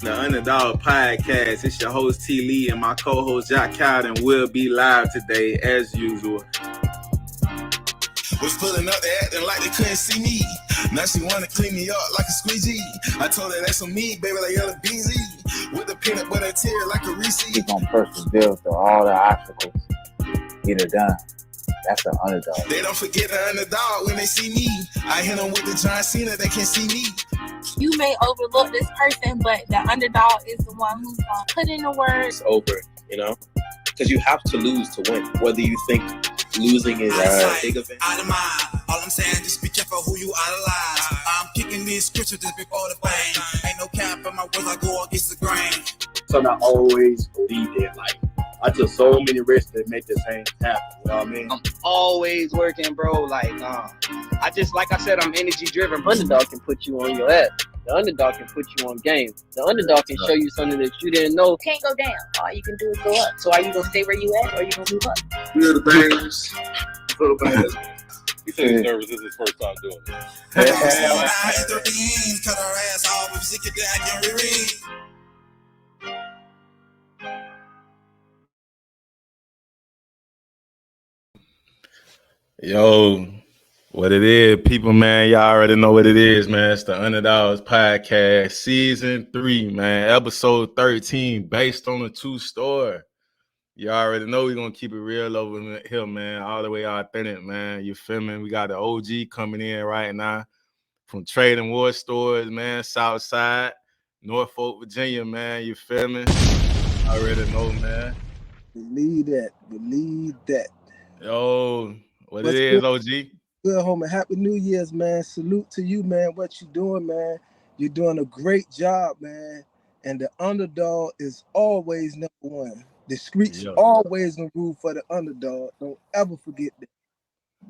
The Underdog Podcast. It's your host T. Lee and my co-host Jack Cowden will be live today as usual. Was pulling up, they acting like they couldn't see me. Now she wanna clean me up like a squeegee. I told her that's on me, baby, like yellow BZ. With the peanut butter tear like a Reese. Keep on persevere through all the obstacles. Get it done. That's an underdog. They don't forget the underdog when they see me. I hit them with the John Cena, they can't see me. You may overlook this person, but the underdog is the one who's gonna put in the work. It's over, you know? Because you have to lose to win. Whether you think losing is a big event. Out of mind. All I'm saying, just be careful who you idolize. I'm kicking these scriptures just before the fame. Ain't no cap in my words, I go against the grain. So I always believe that, like, I took so many risks to make this thing happen. You know what I mean? I'm always working, bro. Like, I said, I'm energy driven. Underdog can put you on your ass. The underdog can put you on game. The underdog can show you something that you didn't know. Can't go down. All you can do is go up. So are you gonna stay where you at, or are you gonna move up? Feel the bangers. Feel the bangers. He said he's nervous. This is his first time doing it. Ep13, cut her ass off if she get down, can reread. Yo, what it is, people, man. Y'all already know what it is, man. It's the Underdogs Podcast, Season 3, man. Episode 13, based on a true story. You already know we're going to keep it real over here, man. All the way authentic, man. You feel me? We got the OG coming in right now from Trading War Stores, man. Southside, Norfolk, Virginia, man. You feel me? Already know, man. Believe that. Yo, what What's it is, good? OG? Good, homie. Happy New Year's, man. Salute to you, man. What you doing, man? You're doing a great job, man. And the underdog is always number one. The streets always gonna rule for the underdog. Don't ever forget that.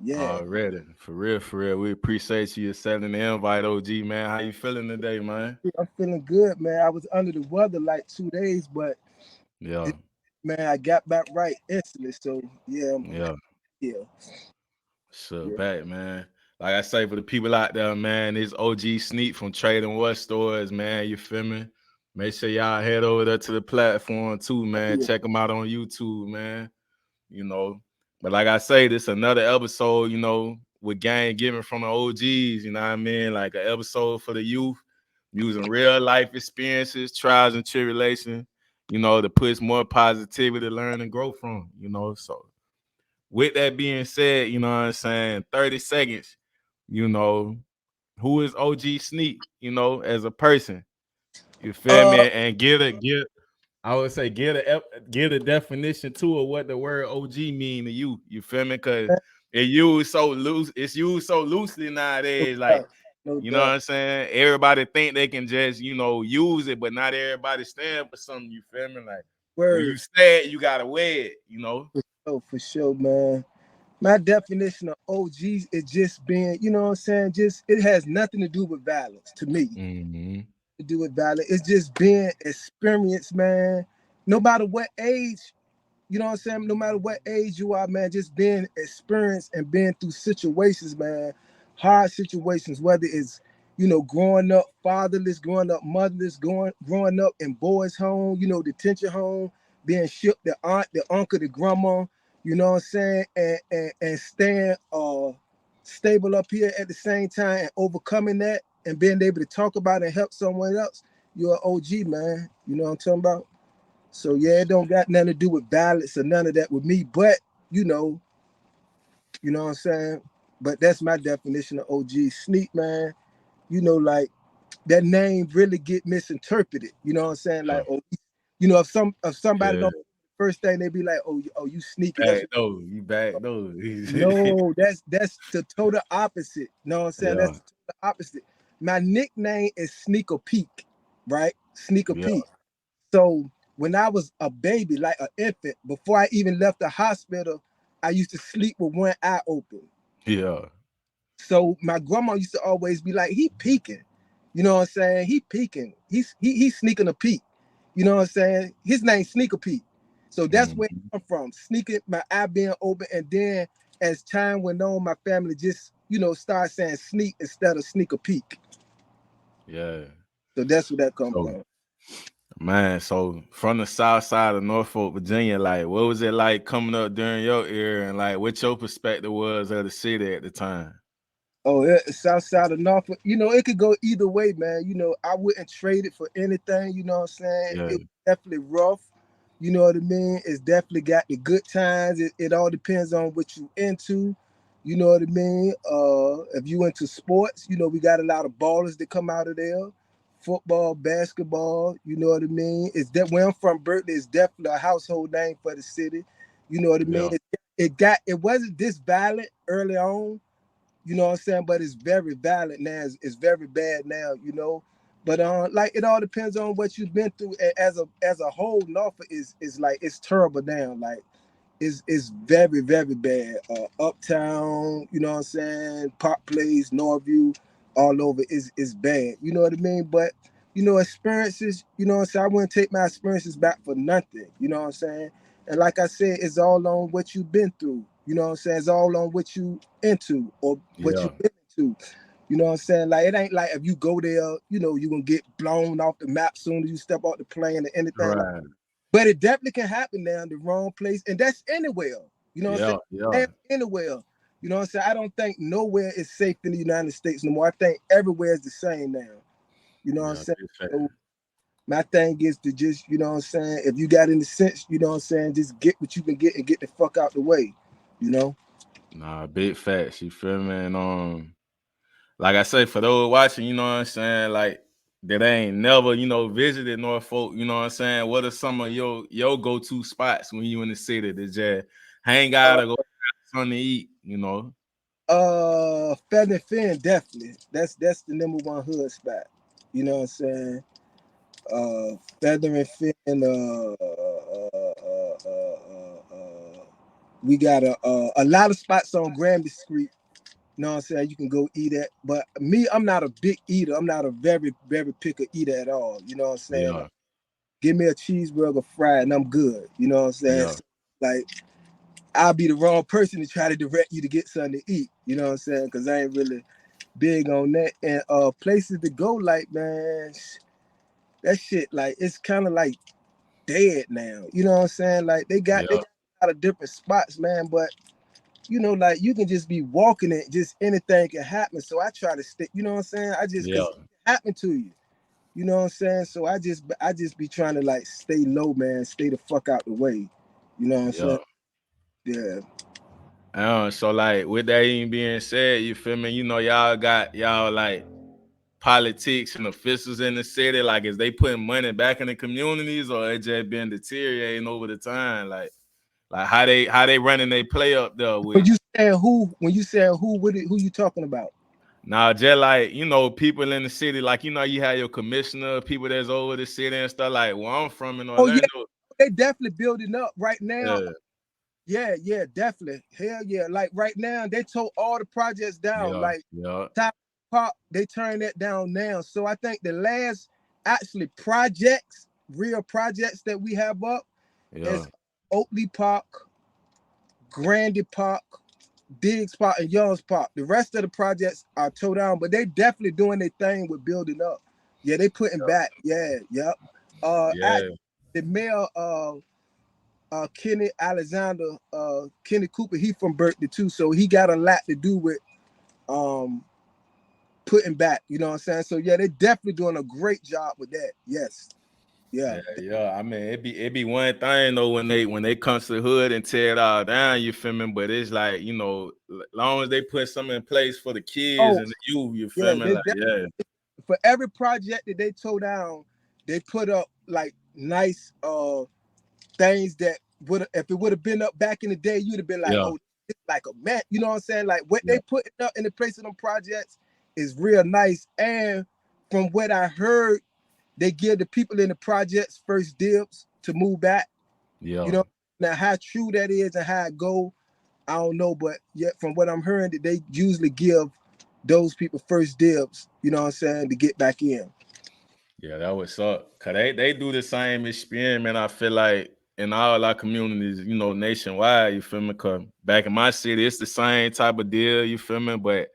Yeah. Already. For real. We appreciate you accepting the invite, OG, man. How you feeling today, man? I'm feeling good, man. I was under the weather like 2 days, but man, I got back right instantly. So yeah. Back, man. Like I say, for the people out there, man, it's OG Sneak from Trading War Stores, man. You feel me? Make sure y'all head over there to the platform too, man. Check them out on YouTube, man. You know, but like I say, this another episode, you know, with gang giving from the OGs, you know what I mean? Like an episode for the youth, using real life experiences, trials and tribulations, you know, to push more positivity to learn and grow from, you know. So with that being said, you know what I'm saying, 30 seconds, you know, who is OG Sneak, you know, as a person? You feel me? And give a definition to it, what the word OG mean to you. You feel me? Because it's used so loosely nowadays. Like, you know what I'm saying? Everybody think they can just, you know, use it, but not everybody stand for something. You feel me? Like, when you say it, you gotta wear it, you know? For sure, man. My definition of OGs is just being, you know what I'm saying? Just, it has nothing to do with violence to me. Mm-hmm. To do with violence. It's just being experienced, man. No matter what age, you know what I'm saying? No matter what age you are, man, just being experienced and being through situations, man. Hard situations, whether it's, you know, growing up fatherless, growing up motherless, growing up in boys' home, you know, detention home, being shipped the aunt, the uncle, the grandma, you know what I'm saying? And staying stable up here at the same time and overcoming that and being able to talk about it and help someone else, you're an OG, man. You know what I'm talking about? So yeah, it don't got nothing to do with balance or none of that with me, but you know what I'm saying? But that's my definition of OG. Sneak, man. You know, like that name really get misinterpreted. You know what I'm saying? Like, you know, if somebody don't, first thing they be like, oh, you sneaking. You back though. No, that's the total opposite. You know what I'm saying? That's the total opposite. My nickname is Sneaker Peak, right? Sneaker Peak. So when I was a baby, like an infant, before I even left the hospital, I used to sleep with one eye open. Yeah. So my grandma used to always be like, he peeking. You know what I'm saying? He peeking. He's sneaking a peek. You know what I'm saying? His name's Sneaker Peek. So that's where I'm from. Sneaking, my eye being open. And then as time went on, my family just, you know, started saying sneak instead of Sneaker Peek. Yeah. So that's where that comes from. Man, so from the south side of Norfolk, Virginia, like what was it like coming up during your era, and like what your perspective was of the city at the time? Oh, yeah, south side of Norfolk. It could go either way, man. I wouldn't trade it for anything. You know what I'm saying? Yeah, It was definitely rough. You know what I mean? It's definitely got the good times. It all depends on what you into. You know what I mean? If you into sports, we got a lot of ballers that come out of there. Football, basketball, you know what I mean? It's that where I'm from, Berkeley is definitely a household name for the city. You know what I mean? yeah, It wasn't this violent early on, you know what I'm saying? But it's very valid now. It's very bad now. But like it all depends on what you've been through. As a whole, Norfolk is like it's terrible now. Like it's very, very bad. Uptown, you know what I'm saying? Park Place, Northview, all over is bad. You know what I mean? But experiences, you know what I'm saying? I wouldn't take my experiences back for nothing. You know what I'm saying? And like I said, it's all on what you've been through. You know what I'm saying? It's all on what you into or what yeah. you've been into. You know what I'm saying? Like it ain't like if you go there, you're gonna get blown off the map soon as you step off the plane or anything. Right. But it definitely can happen now in the wrong place. And that's anywhere. You know what I'm Yeah, saying? yeah, And anywhere. You know what I'm saying? I don't think nowhere is safe in the United States no more. I think everywhere is the same now. You know what I'm yeah. saying? Big fact. So my thing is to just, you know what I'm saying, if you got any sense, you know what I'm saying, just get what you can get and get the fuck out the way. You know? Nah, big facts. You feel me? And like I say, for those watching, you know what I'm saying, like that ain't never, visited Norfolk, you know what I'm saying? What are some of your go-to spots when you in the city to just hang out Uh or go get something to eat? Feather and Fin, definitely. That's the number one hood spot. You know what I'm saying? Feather and Fin, we got a lot of spots on Granby Street. You know what I'm saying? You can go eat at. But me, I'm not a big eater. I'm not a very, very picky eater at all. You know what I'm saying? Yeah, Like, give me a cheeseburger fried and I'm good. You know what I'm saying? yeah, So, like, I'll be the wrong person to try to direct you to get something to eat. You know what I'm saying? Because I ain't really big on that. And places to go, like, man, that shit, like, it's kind of like dead now. You know what I'm saying? Like, they yeah, got a lot of different spots, man. But like you can just be walking it, just anything can happen. So I try to stick, you know what I'm saying? I just yeah, cause it happen to you. You know what I'm saying? So I just be trying to like stay low, man, stay the fuck out the way. You know what I'm yeah. saying? Yeah. So like with that even being said, you feel me? Y'all got y'all like politics and officials in the city, like is they putting money back in the communities or it just been deteriorating over the time? Like how they running they play up there with When you saying who you talking about? now just like people in the city, like you have your commissioner, people that's over the city and stuff, like where I'm from in Oh yeah, Orlando. they definitely building up right now. Yeah, Yeah, definitely. Hell yeah. Like right now, they tore all the projects down. yeah, Like yeah, Top Park, they turned that down now. So I think the last actually projects, real projects that we have up yeah, is Oakley Park, Grandy Park, Diggs Park, and Young's Park. The rest of the projects are tore down, but they definitely doing their thing with building up. Yeah, they putting back. Yeah, yep. yeah, The mayor Kenny Alexander, Kenny Cooper, he from Berkeley too, so he got a lot to do with um putting back, you know what I'm saying? So yeah, they definitely doing a great job with that. Yes. Yeah. yeah. I mean, it be one thing though when they come to the hood and tear it all down. You feel me? But it's like long as they put something in place for the kids Oh, and the youth, you yeah, feel me? Like yeah, for every project that they tore down, they put up like nice things that would, if it would have been up back in the day, you'd have been like, yeah, oh, it's like a man, you know what I'm saying? Like what yeah, they put up in the place of them projects is real nice. And from what I heard, they give the people in the projects first dibs to move back. You yeah. know, now how true that is and how it go, I don't know. But yet from what I'm hearing, that they usually give those people first dibs, you know what I'm saying, to get back in. Yeah, that would suck. Cause they do the same experiment. I feel like in all our communities, nationwide. You feel me? Cause back in my city, it's the same type of deal. You feel me? But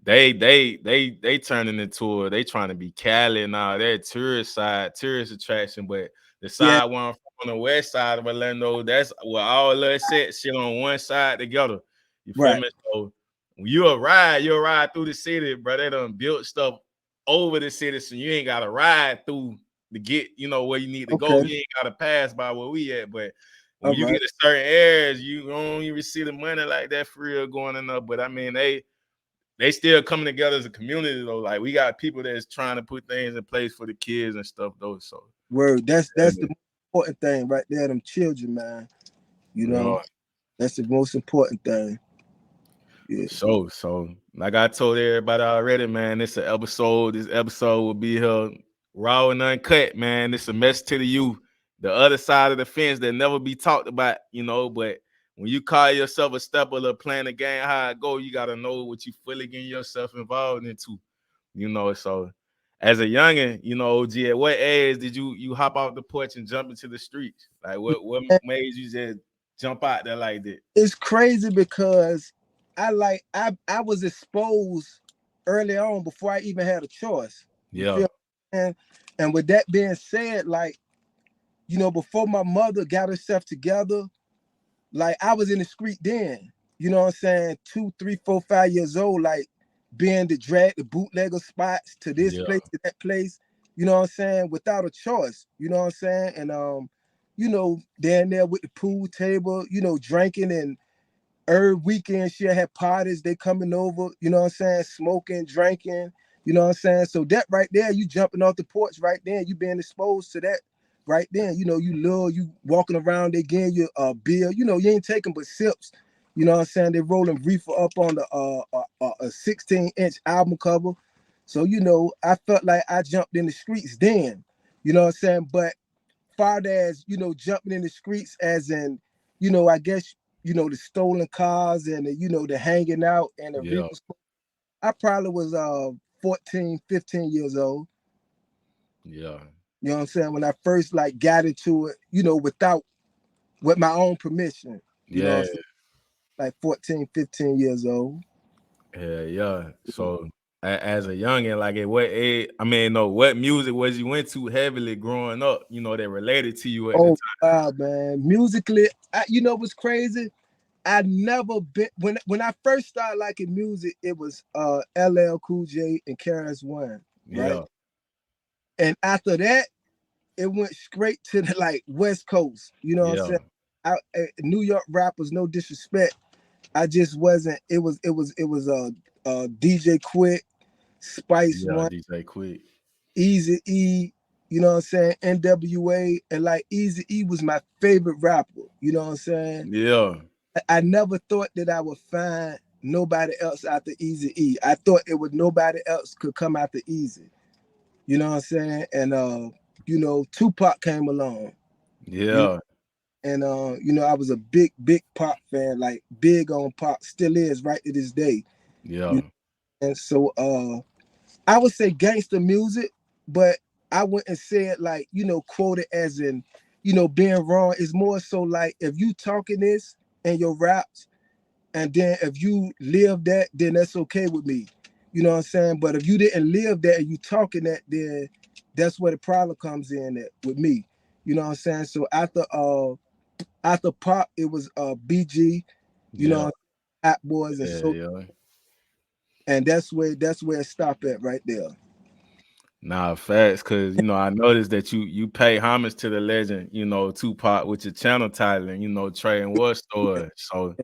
they turning into they trying to be Cali now. They're tourist attraction, but the Yeah. side one on the west side of Orlando, that's where all that set shit on one side together. You feel Right. me? So when you'll ride through the city, bro. They done built stuff over the city, so you ain't gotta ride through to get where you need to go. Okay. You ain't gotta pass by where we at, but when All you right. get to certain areas, you don't even see the money like that for real going in up. But I mean, they still coming together as a community though. Like we got people that's trying to put things in place for the kids and stuff though. So Word. That's yeah, the most important thing right there. Them children, man. You know, yeah. that's the most important thing. Yeah. So like I told everybody already, man, this episode. This episode will be here raw and uncut, man. It's a message to the youth, the other side of the fence that never be talked about, but when you call yourself a stepper or playing the game how it go, you gotta know what you fully getting yourself involved into, So as a youngin, OG, at what age did you hop off the porch and jump into the streets? Like what made you just jump out there like that? It's crazy because I was exposed early on before I even had a choice. You Yeah, feel me? And with that being said, like, before my mother got herself together, like I was in the street then. You know what I'm saying? 2, 3, 4, 5 years old, like being the drag the bootlegger spots to this yeah, place, to that place, you know what I'm saying, without a choice. You know what I'm saying? And down there with the pool table, drinking, and every weekend she'll have parties, they coming over, you know what I'm saying, smoking, drinking, you know what I'm saying? So that right there, you jumping off the porch right then, you being exposed to that right then. You walking around, they getting you a beer, you ain't taking but sips, you know what I'm saying? They rolling reefer up on the a 16-inch album cover. So, I felt like I jumped in the streets then, you know what I'm saying? But far as, jumping in the streets as in, I guess, the stolen cars and the hanging out and the yeah, reefer. I probably was 14, 15 years old. yeah, You know what I'm saying? When I first like got into it, with my own permission. You know what I'm yeah. saying? Like 14, 15 years old. Yeah. So as a youngin, like at what age? I mean, no, what music was you into heavily growing up? That related to you at the Oh time. wow, man. Musically, what's crazy? I never been when I first started liking music, it was LL Cool J and KRS One, right? Yeah, And after that, it went straight to the like West Coast. You know what I'm yeah, saying? New York rappers, no disrespect. I just wasn't. It was DJ Quick, Spice yeah. One, DJ Quick. Easy E. You know what I'm saying? NWA, and like Easy E was my favorite rapper. You know what I'm saying? Yeah, I never thought that I would find nobody else after Easy E. I thought it would nobody else could come after Easy. You know what I'm saying? And Tupac came along. You know, yeah, and I was a big, big Pop fan, like big on Pop, still is right to this day. You yeah, know? And so I would say gangster music, but I wouldn't say it like, quote it as in, being wrong. It's more so like if you talking this in your raps, and then if you live that, then that's okay with me. You know what I'm saying? But if you didn't live that and you talking that, then that's where the problem comes in at with me. You know what I'm saying? So after Pop, it was BG, you yeah, know, Hot Boys and so, yeah. and that's where it stopped at right there. Nah, facts, cause I noticed that you pay homage to the legend, Tupac with your channel title and Trey and War Story. So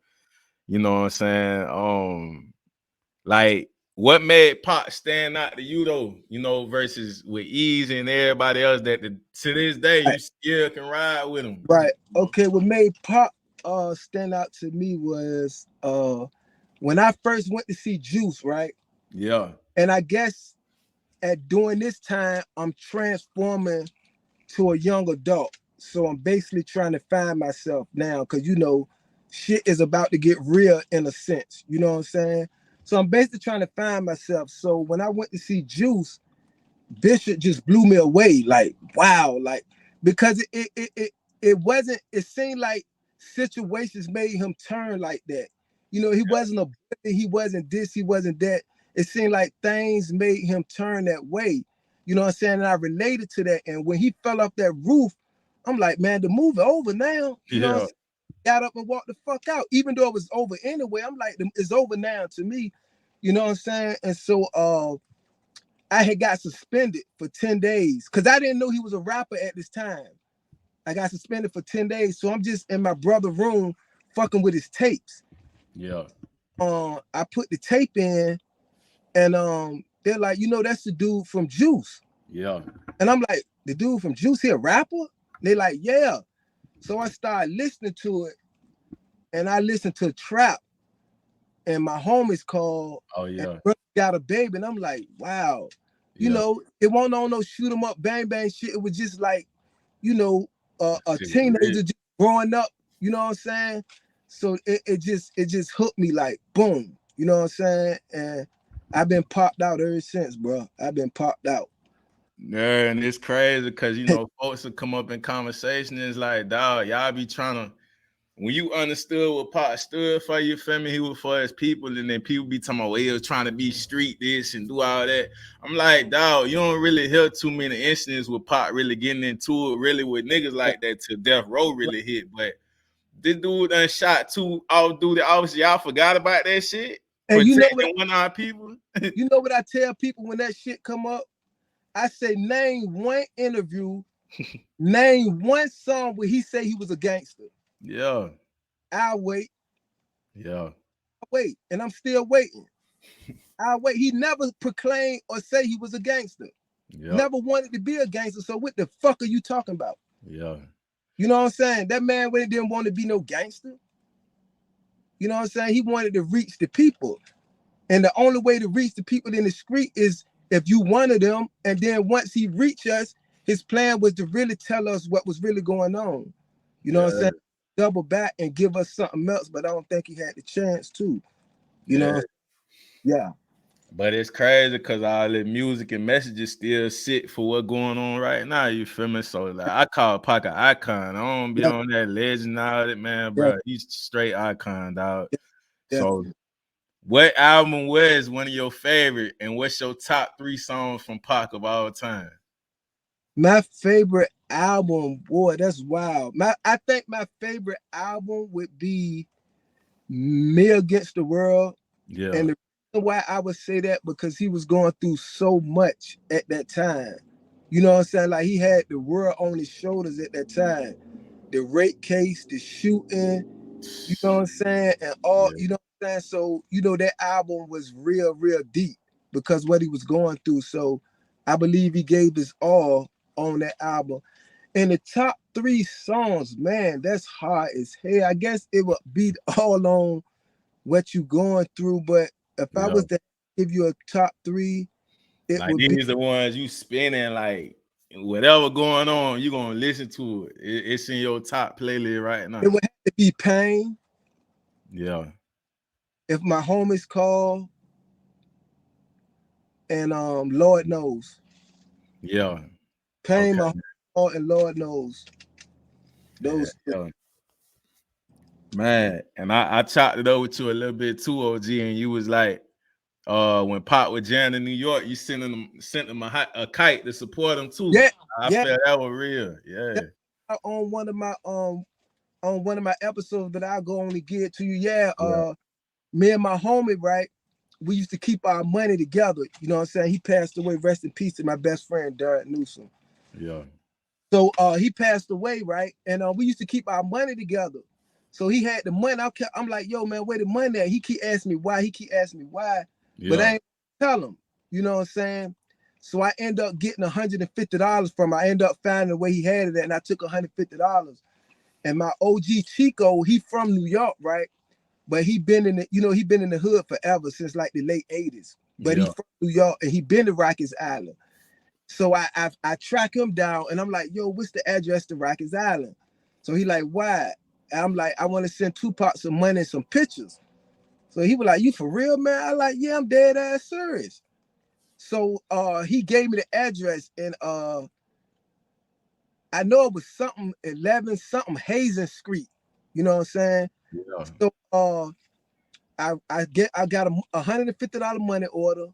what I'm saying? Like what made Pop stand out to you though, versus with Ease and everybody else that to this day you Right. still can ride with them. Right. Okay. What made Pop stand out to me was when I first went to see Juice, right? Yeah, And I guess at during this time, I'm transforming to a young adult. So I'm basically trying to find myself now because shit is about to get real in a sense. You know what I'm saying? So I'm basically trying to find myself. So when I went to see Juice, Bishop just blew me away. Like, wow, like because it wasn't, it seemed like situations made him turn like that. He wasn't a bully, he wasn't this, he wasn't that. it seemed like things made him turn that way. You know what I'm saying? And I related to that. And when he fell off that roof, I'm like, man, the movie over now. You know what I'm saying? Got up and walked the fuck out, even though it was over anyway. I'm like, it's over now to me. You know what I'm saying? And so I had got suspended for 10 days because I didn't know he was a rapper at this time. I got suspended for 10 days. So I'm just in my brother's room fucking with his tapes. Yeah. I put the tape in and they're like, you know, that's the dude from Juice. Yeah. And I'm like, the dude from Juice, he a rapper? They like, yeah. So I started listening to it and I listened to Trap and my homies called Oh yeah. Got a Baby. And I'm like, wow. You know, it wasn't on no shoot 'em up, bang, bang shit. It was just like, you know, a teenager just growing up, you know what I'm saying? So it just hooked me like boom, you know what I'm saying? And I've been popped out ever since, bro. I've been popped out. Yeah, and it's crazy because you know folks will come up in conversation and it's like, dog, y'all be trying to when you understood what Pop stood for, you feel me? He was for his people, and then people be talking about, well, he was trying to be street this and do all that. I'm like, dog, you don't really hear too many incidents with Pop really getting into it, really with niggas like that till death row really hit. But this dude done shot two off duty officers. Y'all forgot about that shit? And you know Protecting one of our people? You know what I tell people when that shit come up? I say, name one interview, name one song where he say he was a gangster. Yeah. I'll wait. Yeah. I'll wait. And I'm still waiting. I'll wait. He never proclaimed or say he was a gangster. Yep. Never wanted to be a gangster. So what the fuck are you talking about? Yeah. You know what I'm saying? That man really didn't want to be no gangster. You know what I'm saying? He wanted to reach the people. And the only way to reach the people in the street is if you wanted them. And then once he reached us, his plan was to really tell us what was really going on. You know what I'm saying? Double back and give us something else, but I don't think he had the chance to. You know? Yeah. But it's crazy because all the music and messages still sit for what's going on right now. You feel me? So like I call Pac an icon. I don't be on that legend all that, man, bro. He's straight icon, dog. So what album was one of your favorite, and what's your top 3 songs from Pac of all time? My favorite album, boy, that's wild. I think my favorite album would be Me Against the World. Yeah. And the reason why I would say that because he was going through so much at that time. You know what I'm saying? Like he had the world on his shoulders at that time. The rape case, the shooting, you know what I'm saying? And all, you know what I'm saying? So, you know, that album was real, real deep because what he was going through. So I believe he gave his all on that album. And the top 3 songs, man, that's hard as hell. I guess it would be all on what you going through, but if I was to give you a top 3, it like would these be the ones you spinning like whatever going on, you're gonna listen to it. It's in your top playlist right now. It would have to be Pain. Yeah. If My Homies Call, and Lord Knows. Yeah. Pain, My Homies Call, and Lord Knows. Those two. Man, and I chopped it over to a little bit too, OG, and you was like, when Pop was jamming in New York, you sent him a kite to support him too. Yeah, I felt that was real. Yeah. On one of my episodes that I'll go only give it to you. Me and my homie, right? We used to keep our money together. You know what I'm saying? He passed away. Rest in peace to my best friend, Derek Newsom. Yeah. So he passed away, right? And we used to keep our money together. So he had the money. I'm like, yo, man, where the money at? He keep asking me why. But I ain't tell him. You know what I'm saying? So I end up getting $150 from him. I end up finding the way he had it at, and I took $150. And my OG Chico, he from New York, right? But he been in the hood forever since like the late 80s. But he from New York and he been to Rikers Island. So I track him down and I'm like, yo, what's the address to Rikers Island? So he like, why? And I'm like, I want to send Tupac some money and some pictures. So he was like, you for real, man? I like, yeah, I'm dead ass serious. So he gave me the address and I know it was something 11 something Hazen Street. You know what I'm saying? Yeah. So I got a $150 money order,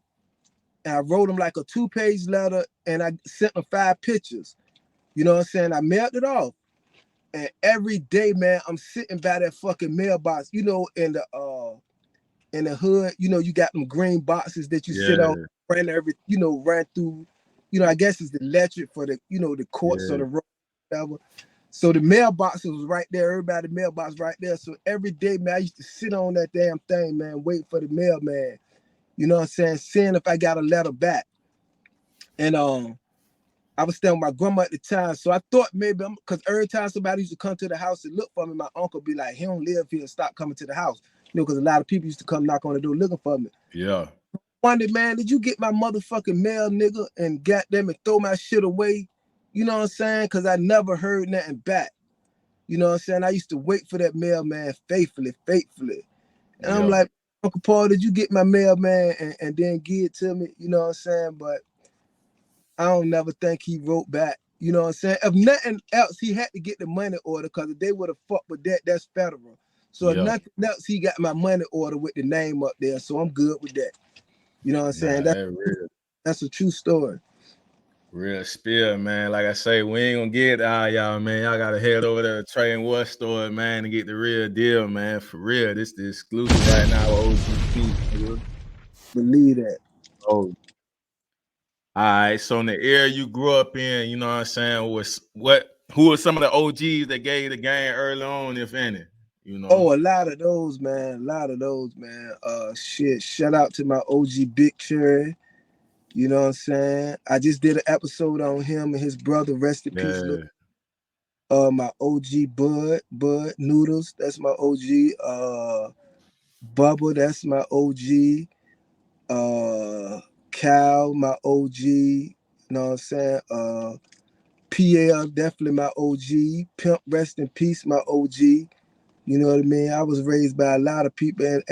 and I wrote him like a 2-page letter, and I sent him 5 pictures. You know what I'm saying? I mailed it off. And every day, man, I'm sitting by that fucking mailbox, in the hood, you got them green boxes that you sit on, run through, I guess it's the electric for the, the courts or the road, whatever. So the mailbox was right there, everybody's mailbox right there. So every day, man, I used to sit on that damn thing, man, waiting for the mailman. You know what I'm saying? Seeing if I got a letter back. And I was staying with my grandma at the time, so I thought maybe because every time somebody used to come to the house and look for me, my uncle be like, he don't live here, stop coming to the house. Because a lot of people used to come knock on the door looking for me. Yeah. One day, man, did you get my motherfucking mail, nigga, and got them and throw my shit away? You know what I'm saying? Because I never heard nothing back. You know what I'm saying? I used to wait for that mailman faithfully. And I'm like, Uncle Paul, did you get my mail, man, and then give it to me? You know what I'm saying? But I don't never think he wrote back. You know what I'm saying? If nothing else, he had to get the money order, because if they would have fucked with that, that's federal. So if nothing else, he got my money order with the name up there. So I'm good with that. You know what I'm saying? That's a true story. Real spill, man. Like I say, we ain't gonna get y'all, man. Y'all gotta head over to the Trade and War store, man, and get the real deal, man. For real. This the exclusive right now with OG. Believe that. Oh. All right. So in the area you grew up in, you know what I'm saying, who are some of the OGs that gave the game early on, if any? You know? Oh, a lot of those, man. Shit. Shout out to my OG Big Cherry. You know what I'm saying? I just did an episode on him and his brother, rest in peace. My OG Bud Noodles, that's my OG. Bubba, that's my OG. Cal, my OG. You know what I'm saying? PL, definitely my OG. Pimp, rest in peace, my OG. You know what I mean? I was raised by a lot of people, and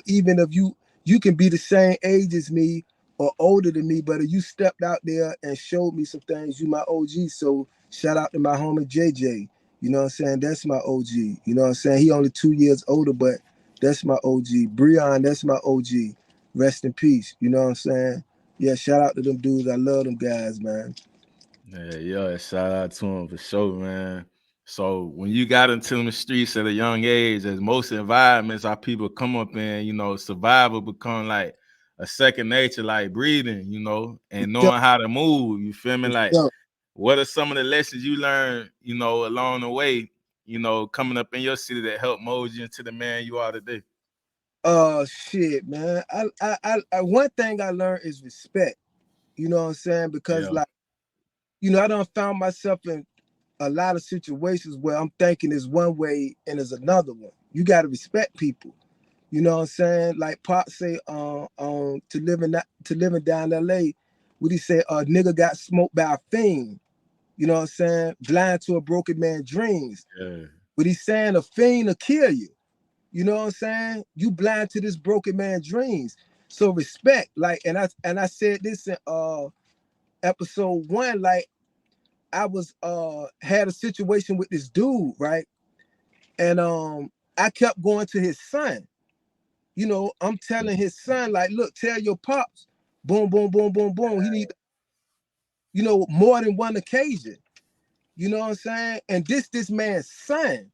even if you can be the same age as me or older than me, but if you stepped out there and showed me some things, you my OG. So shout out to my homie JJ. You know what I'm saying? That's my OG. You know what I'm saying? He only 2 years older, but that's my OG. Breon, that's my OG. Rest in peace. You know what I'm saying? Yeah, shout out to them dudes. I love them guys, man. Yeah, shout out to him for sure, man. So when you got into the streets at a young age, as most environments our people come up in, survival become like a second nature, like breathing, and knowing how to move. You feel me? Like, what are some of the lessons you learned, along the way, coming up in your city that helped mold you into the man you are today? Shit, man. I one thing I learned is respect. You know what I'm saying? Because I done found myself in a lot of situations where I'm thinking is one way and is another one. You got to respect people. You know what I'm saying? Like Pop say, to living down LA, what he say? A nigga got smoked by a fiend. You know what I'm saying? Blind to a broken man's dreams. Yeah. But he's saying a fiend will kill you. You know what I'm saying? You blind to this broken man's dreams. So respect, like, and I said this in episode 1, like, I was had a situation with this dude, right? And I kept going to his son. I'm telling his son, like, look, tell your pops, boom, boom, boom, boom, boom. He need, more than one occasion. You know what I'm saying? And this man's son.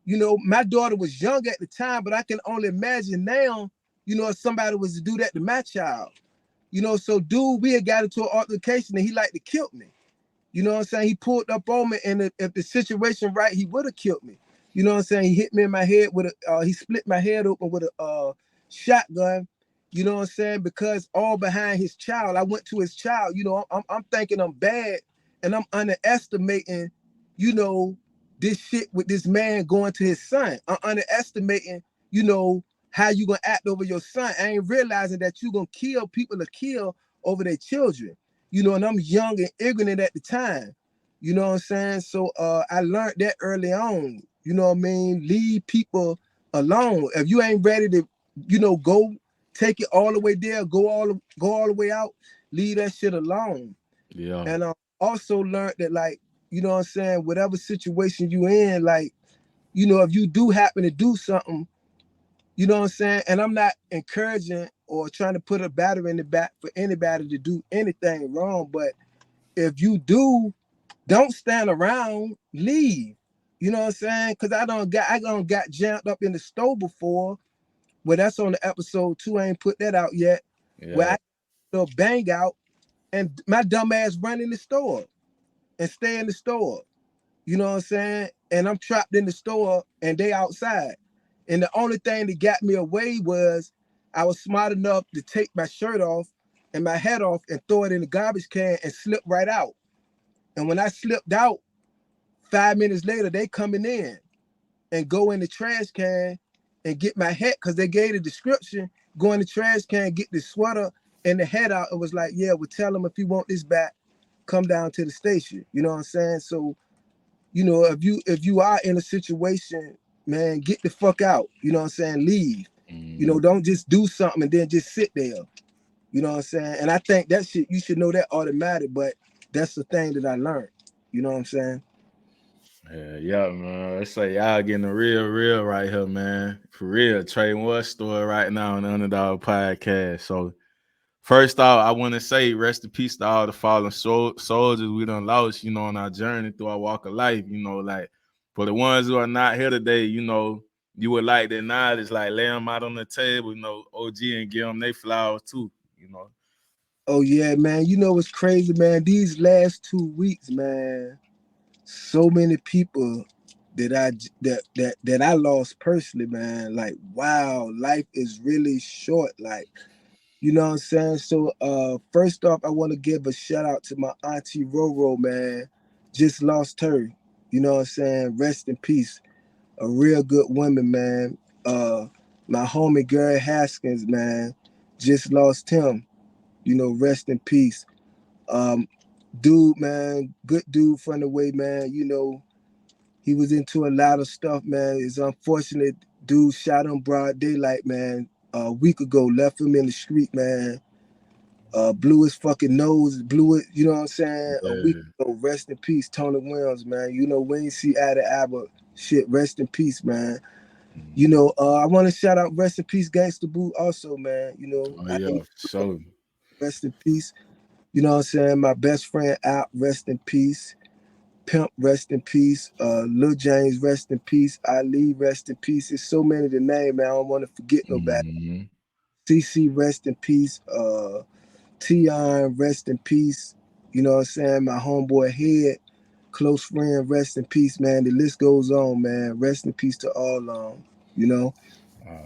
My daughter was young at the time, but I can only imagine now, if somebody was to do that to my child. So dude, we had got into an altercation and he like to kill me. You know what I'm saying? He pulled up on me, and if the situation right, he would have killed me. You know what I'm saying? He hit me in my head with he split my head open with a shotgun. You know what I'm saying? Because all behind his child, I went to his child. I'm thinking I'm bad, and I'm underestimating, this shit with this man going to his son. I'm underestimating, how you gonna act over your son. I ain't realizing that you gonna kill people to kill over their children. And I'm young and ignorant at the time. You know what I'm saying? So I learned that early on. You know what I mean? Leave people alone. If you ain't ready to, go take it all the way there, go all the way out, leave that shit alone. Yeah. And I also learned that, like, you know what I'm saying, whatever situation you in, like, if you do happen to do something, You know what I'm saying? And I'm not encouraging or trying to put a battery in the back for anybody to do anything wrong. But if you do, don't stand around, leave. You know what I'm saying? Cause I don't got jammed up in the store before. Well, that's on the episode 2. I ain't put that out yet. Where Yeah. I little bang out and my dumb ass run in the store and stay in the store. You know what I'm saying? And I'm trapped in the store and they outside. And the only thing that got me away was I was smart enough to take my shirt off and my hat off and throw it in the garbage can and slip right out. And when I slipped out, 5 minutes later, they coming in and go in the trash can and get my hat because they gave the description, go in the trash can, get the sweater and the hat out. It was like, yeah, we'll tell them if you want this back, come down to the station. You know what I'm saying? So, you know, if you are in a situation, man, get the fuck out. You know what I'm saying? Leave. You know, don't just do something and then just sit there. You know what I'm saying? And I think that shit, you should know that automatic, but that's the thing that I learned. You know what I'm saying? Yeah, man. Let's say y'all getting the real right here, man. For real, Trey West story right now on the Underdog Podcast. So first off, I want to say rest in peace to all the fallen soldiers we done lost, you know, on our journey through our walk of life. You know, like for the ones who are not here today, you know, you would like that knowledge, like lay them out on the table, you know, OG and give them their flowers too, you know. Oh yeah, man. You know what's crazy, man? These last 2 weeks, man, so many people that I lost personally, man. Like, wow, life is really short. Like, you know what I'm saying? So first off, I want to give a shout out to my auntie Roro, man. Just lost her. You know what I'm saying? Rest in peace. A real good woman, man. My homie Gary Haskins, man, just lost him. You know, rest in peace. Dude, man, good dude from the way, man. You know, he was into a lot of stuff, man. It's unfortunate. Dude shot him broad daylight, man. A week ago, left him in the street, man. Blew his fucking nose, blew it, you know what I'm saying? A week ago, rest in peace, Tony Williams, man. You know, we ain't see eye to eye, but shit, rest in peace, man. You know, I want to shout out rest in peace, Gangsta Boo, also, man. You know, Oh yeah, so rest in peace. You know what I'm saying? My best friend out, rest in peace. Pimp, rest in peace. Lil James, rest in peace. Ali, rest in peace. There's so many to name, man. I don't want to forget nobody. CC, rest in peace. Tion, rest in peace. You know what I'm saying? My homeboy Head, close friend, rest in peace, man. The list goes on, man. Rest in peace to all of them, you know?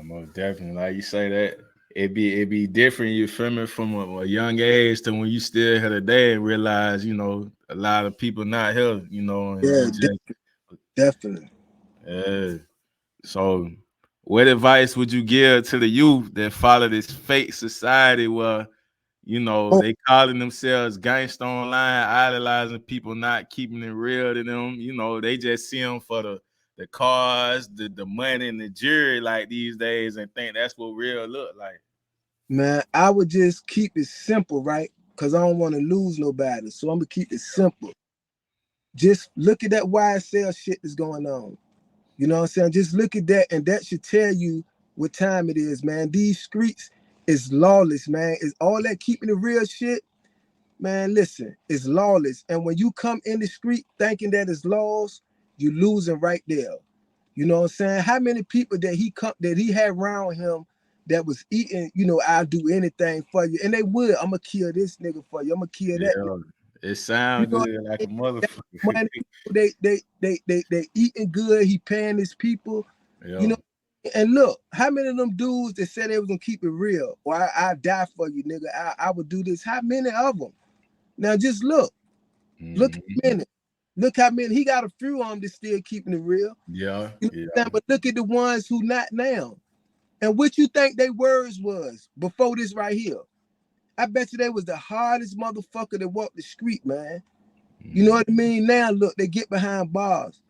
most definitely. Like you say that, it be different, you feel me, from a young age to when you still here today and realize, you know, a lot of people not here, you know, and Yeah, just definitely. yeah. So what advice would you give to the youth that follow this fake society where, you know, Oh, they calling themselves gangster online, idolizing people, not keeping it real to them? You know, they just see them for the cars, the money, and the jewelry like these days, and think that's what real look like. man, I would just keep it simple, right? Because I don't want to lose nobody. So I'm going to keep it simple. Just look at that YSL shit that's going on. You know what I'm saying? Just look at that, and that should tell you what time it is, man. These streets is lawless, man. Is all that keeping the real shit, man. Listen, it's lawless. And when you come in the street thinking that it's laws, you losing right there. You know what I'm saying? How many people that he had around him that was eating, you know, I'll do anything for you. And they would, I'm gonna kill this nigga for you. I'm gonna kill that nigga. Yeah, it You sound know, good like a motherfucker. money, they eating good. He paying his people. You Yeah. know, and look, how many of them dudes that said they was gonna keep it real? Or I die for you, nigga. I would do this. How many of them? Now just look how many. Look how many. He got a few on that's still keeping it real. Yeah, You know what I'm yeah. saying? But look at the ones who not now. And what you think they words was before this right here? I bet you they was the hardest motherfucker that walked the street, man. You know what I mean? Now look, they get behind bars.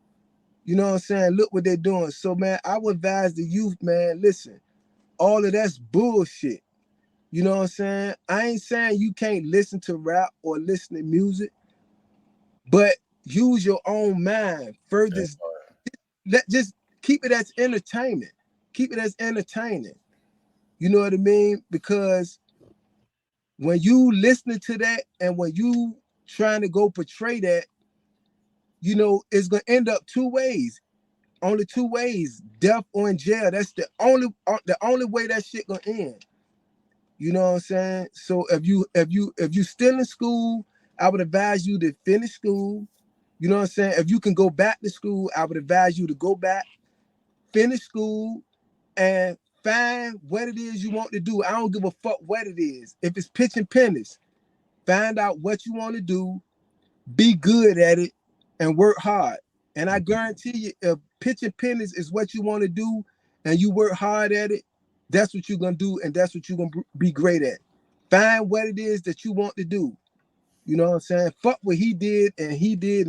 You know what I'm saying? Look what they're doing. So man, I would advise the youth, man, listen, all of that's bullshit. You know what I'm saying? I ain't saying you can't listen to rap or listen to music, but use your own mind. Further, just keep it as entertainment. keep it as entertaining. You know what I mean? Because when you listening to that and when you trying to go portray that, you know, it's gonna end up two ways. Only two ways: death or in jail. That's the only way that shit gonna end. You know what I'm saying? So if you still in school, I would advise you to finish school. You know what I'm saying? If you can go back to school, I would advise you to go back, finish school, and find what it is you want to do. I don't give a fuck what it is. If it's pitching pennies, find out what you want to do, be good at it, and work hard. And I guarantee you, if pitching pennies is what you want to do and you work hard at it, that's what you're going to do and that's what you're going to be great at. Find what it is that you want to do. You know what I'm saying? Fuck what he did and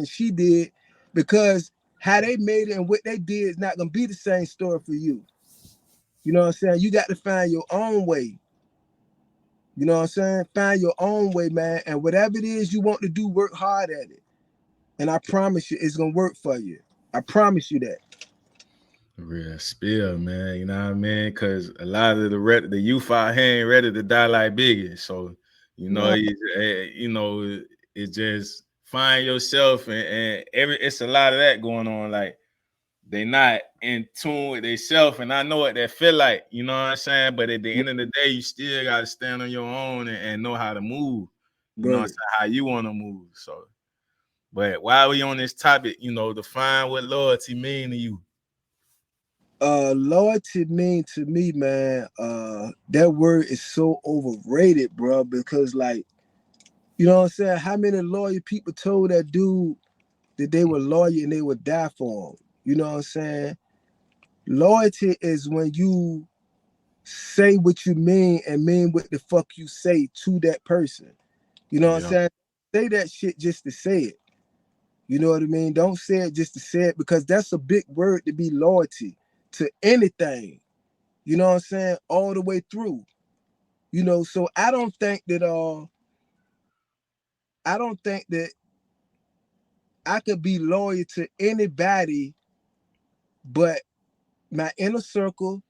she did, because how they made it and what they did is not going to be the same story for you. You know what I'm saying? You got to find your own way. You know what I'm saying? Find your own way, man. And whatever it is you want to do, work hard at it. And I promise you, it's gonna work for you. I promise you that. Real spill, man. You know what I mean? Because a lot of the youth out here ain't ready to die like Biggie. So, you know, it's just find yourself and it's a lot of that going on. Like they not in tune with themselves, and I know what they feel like. You know what I'm saying? But at the end of the day, you still got to stand on your own and know how to move. You know what I'm saying? How you want to move. So. But while we on this topic, you know, define what loyalty mean to you. Loyalty mean to me, man. That word is so overrated, bro. Because like, you know what I'm saying? How many loyal people told that dude that they were loyal and they would die for him? You know what I'm saying? Loyalty is when you say what you mean and mean what the fuck you say to that person. You know what I'm saying? Say that shit just to say it. You know what I mean? Don't say it just to say it, because that's a big word to be loyalty to anything. You know what I'm saying? All the way through. You know, so I don't think that I could be loyal to anybody but my inner circle,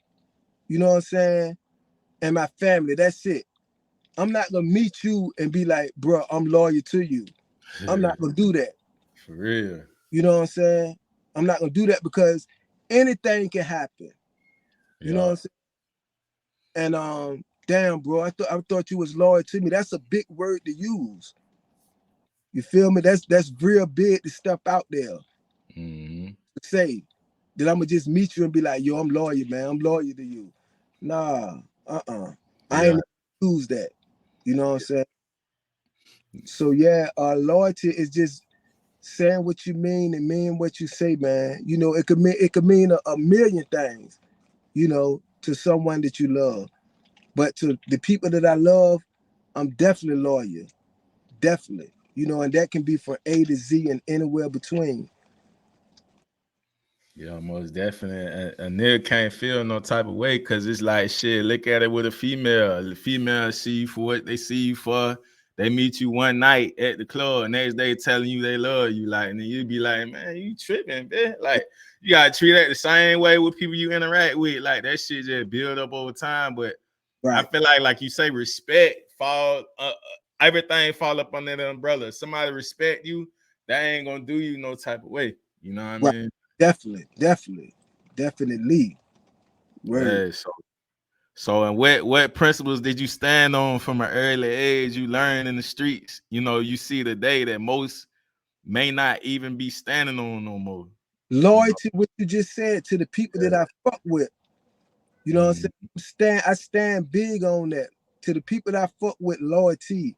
you know what I'm saying, and my family. That's it. I'm not gonna meet you and be like, bro, I'm loyal to you. I'm not gonna do that. For real. You know what I'm saying? I'm not gonna do that because anything can happen. You know what I'm saying? And damn, bro, I thought you was loyal to me. That's a big word to use. You feel me? That's real big to step out there. To say that I'm gonna just meet you and be like, yo, I'm loyal, man. I'm loyal to you. Nah, I ain't use that. You know what I'm saying? So yeah, loyalty is just saying what you mean and mean what you say, man. You know, it could mean a million things, you know, to someone that you love. But to the people that I love, I'm definitely loyal. Definitely. You know, and that can be from A to Z and anywhere between. Yeah, most definitely. A nigga can't feel no type of way because it's like, shit, look at it with a female. The female see you for what they see you for. They meet you one night at the club, next day telling you they love you. Like, and then you be like, man, you tripping, bitch. Like, you gotta treat that the same way with people you interact with. Like, that shit just build up over time. But I feel like you say, respect everything fall up under the umbrella. If somebody respect you, that ain't gonna do you no type of way. You know what I mean? Definitely. Word. Yeah, so and what principles did you stand on from an early age you learned in the streets? You know, you see today that most may not even be standing on no more. Loyalty, what you just said, to the people that I fuck with. You know what I'm saying? I stand big on that. To the people that I fuck with, loyalty.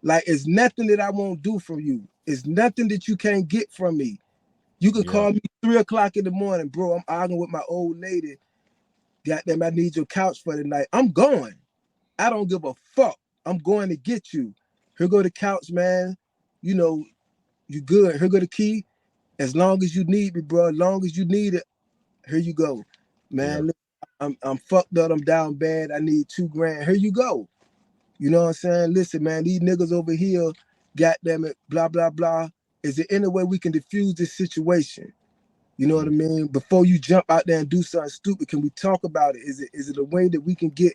Like, it's nothing that I won't do for you. It's nothing that you can't get from me. You can call me 3 o'clock in the morning, bro. I'm arguing with my old lady. Goddamn, I need your couch for the night. I'm going. I don't give a fuck. I'm going to get you. Here go the couch, man. You know, you good. Here go the key. As long as you need me, bro. As long as you need it, here you go. Man, look, I'm fucked up. I'm down bad. I need $2,000. Here you go. You know what I'm saying? Listen, man, these niggas over here, goddamn it, blah, blah, blah. Is there any way we can diffuse this situation? You know what I mean? Before you jump out there and do something stupid, can we talk about it? Is it a way that we can get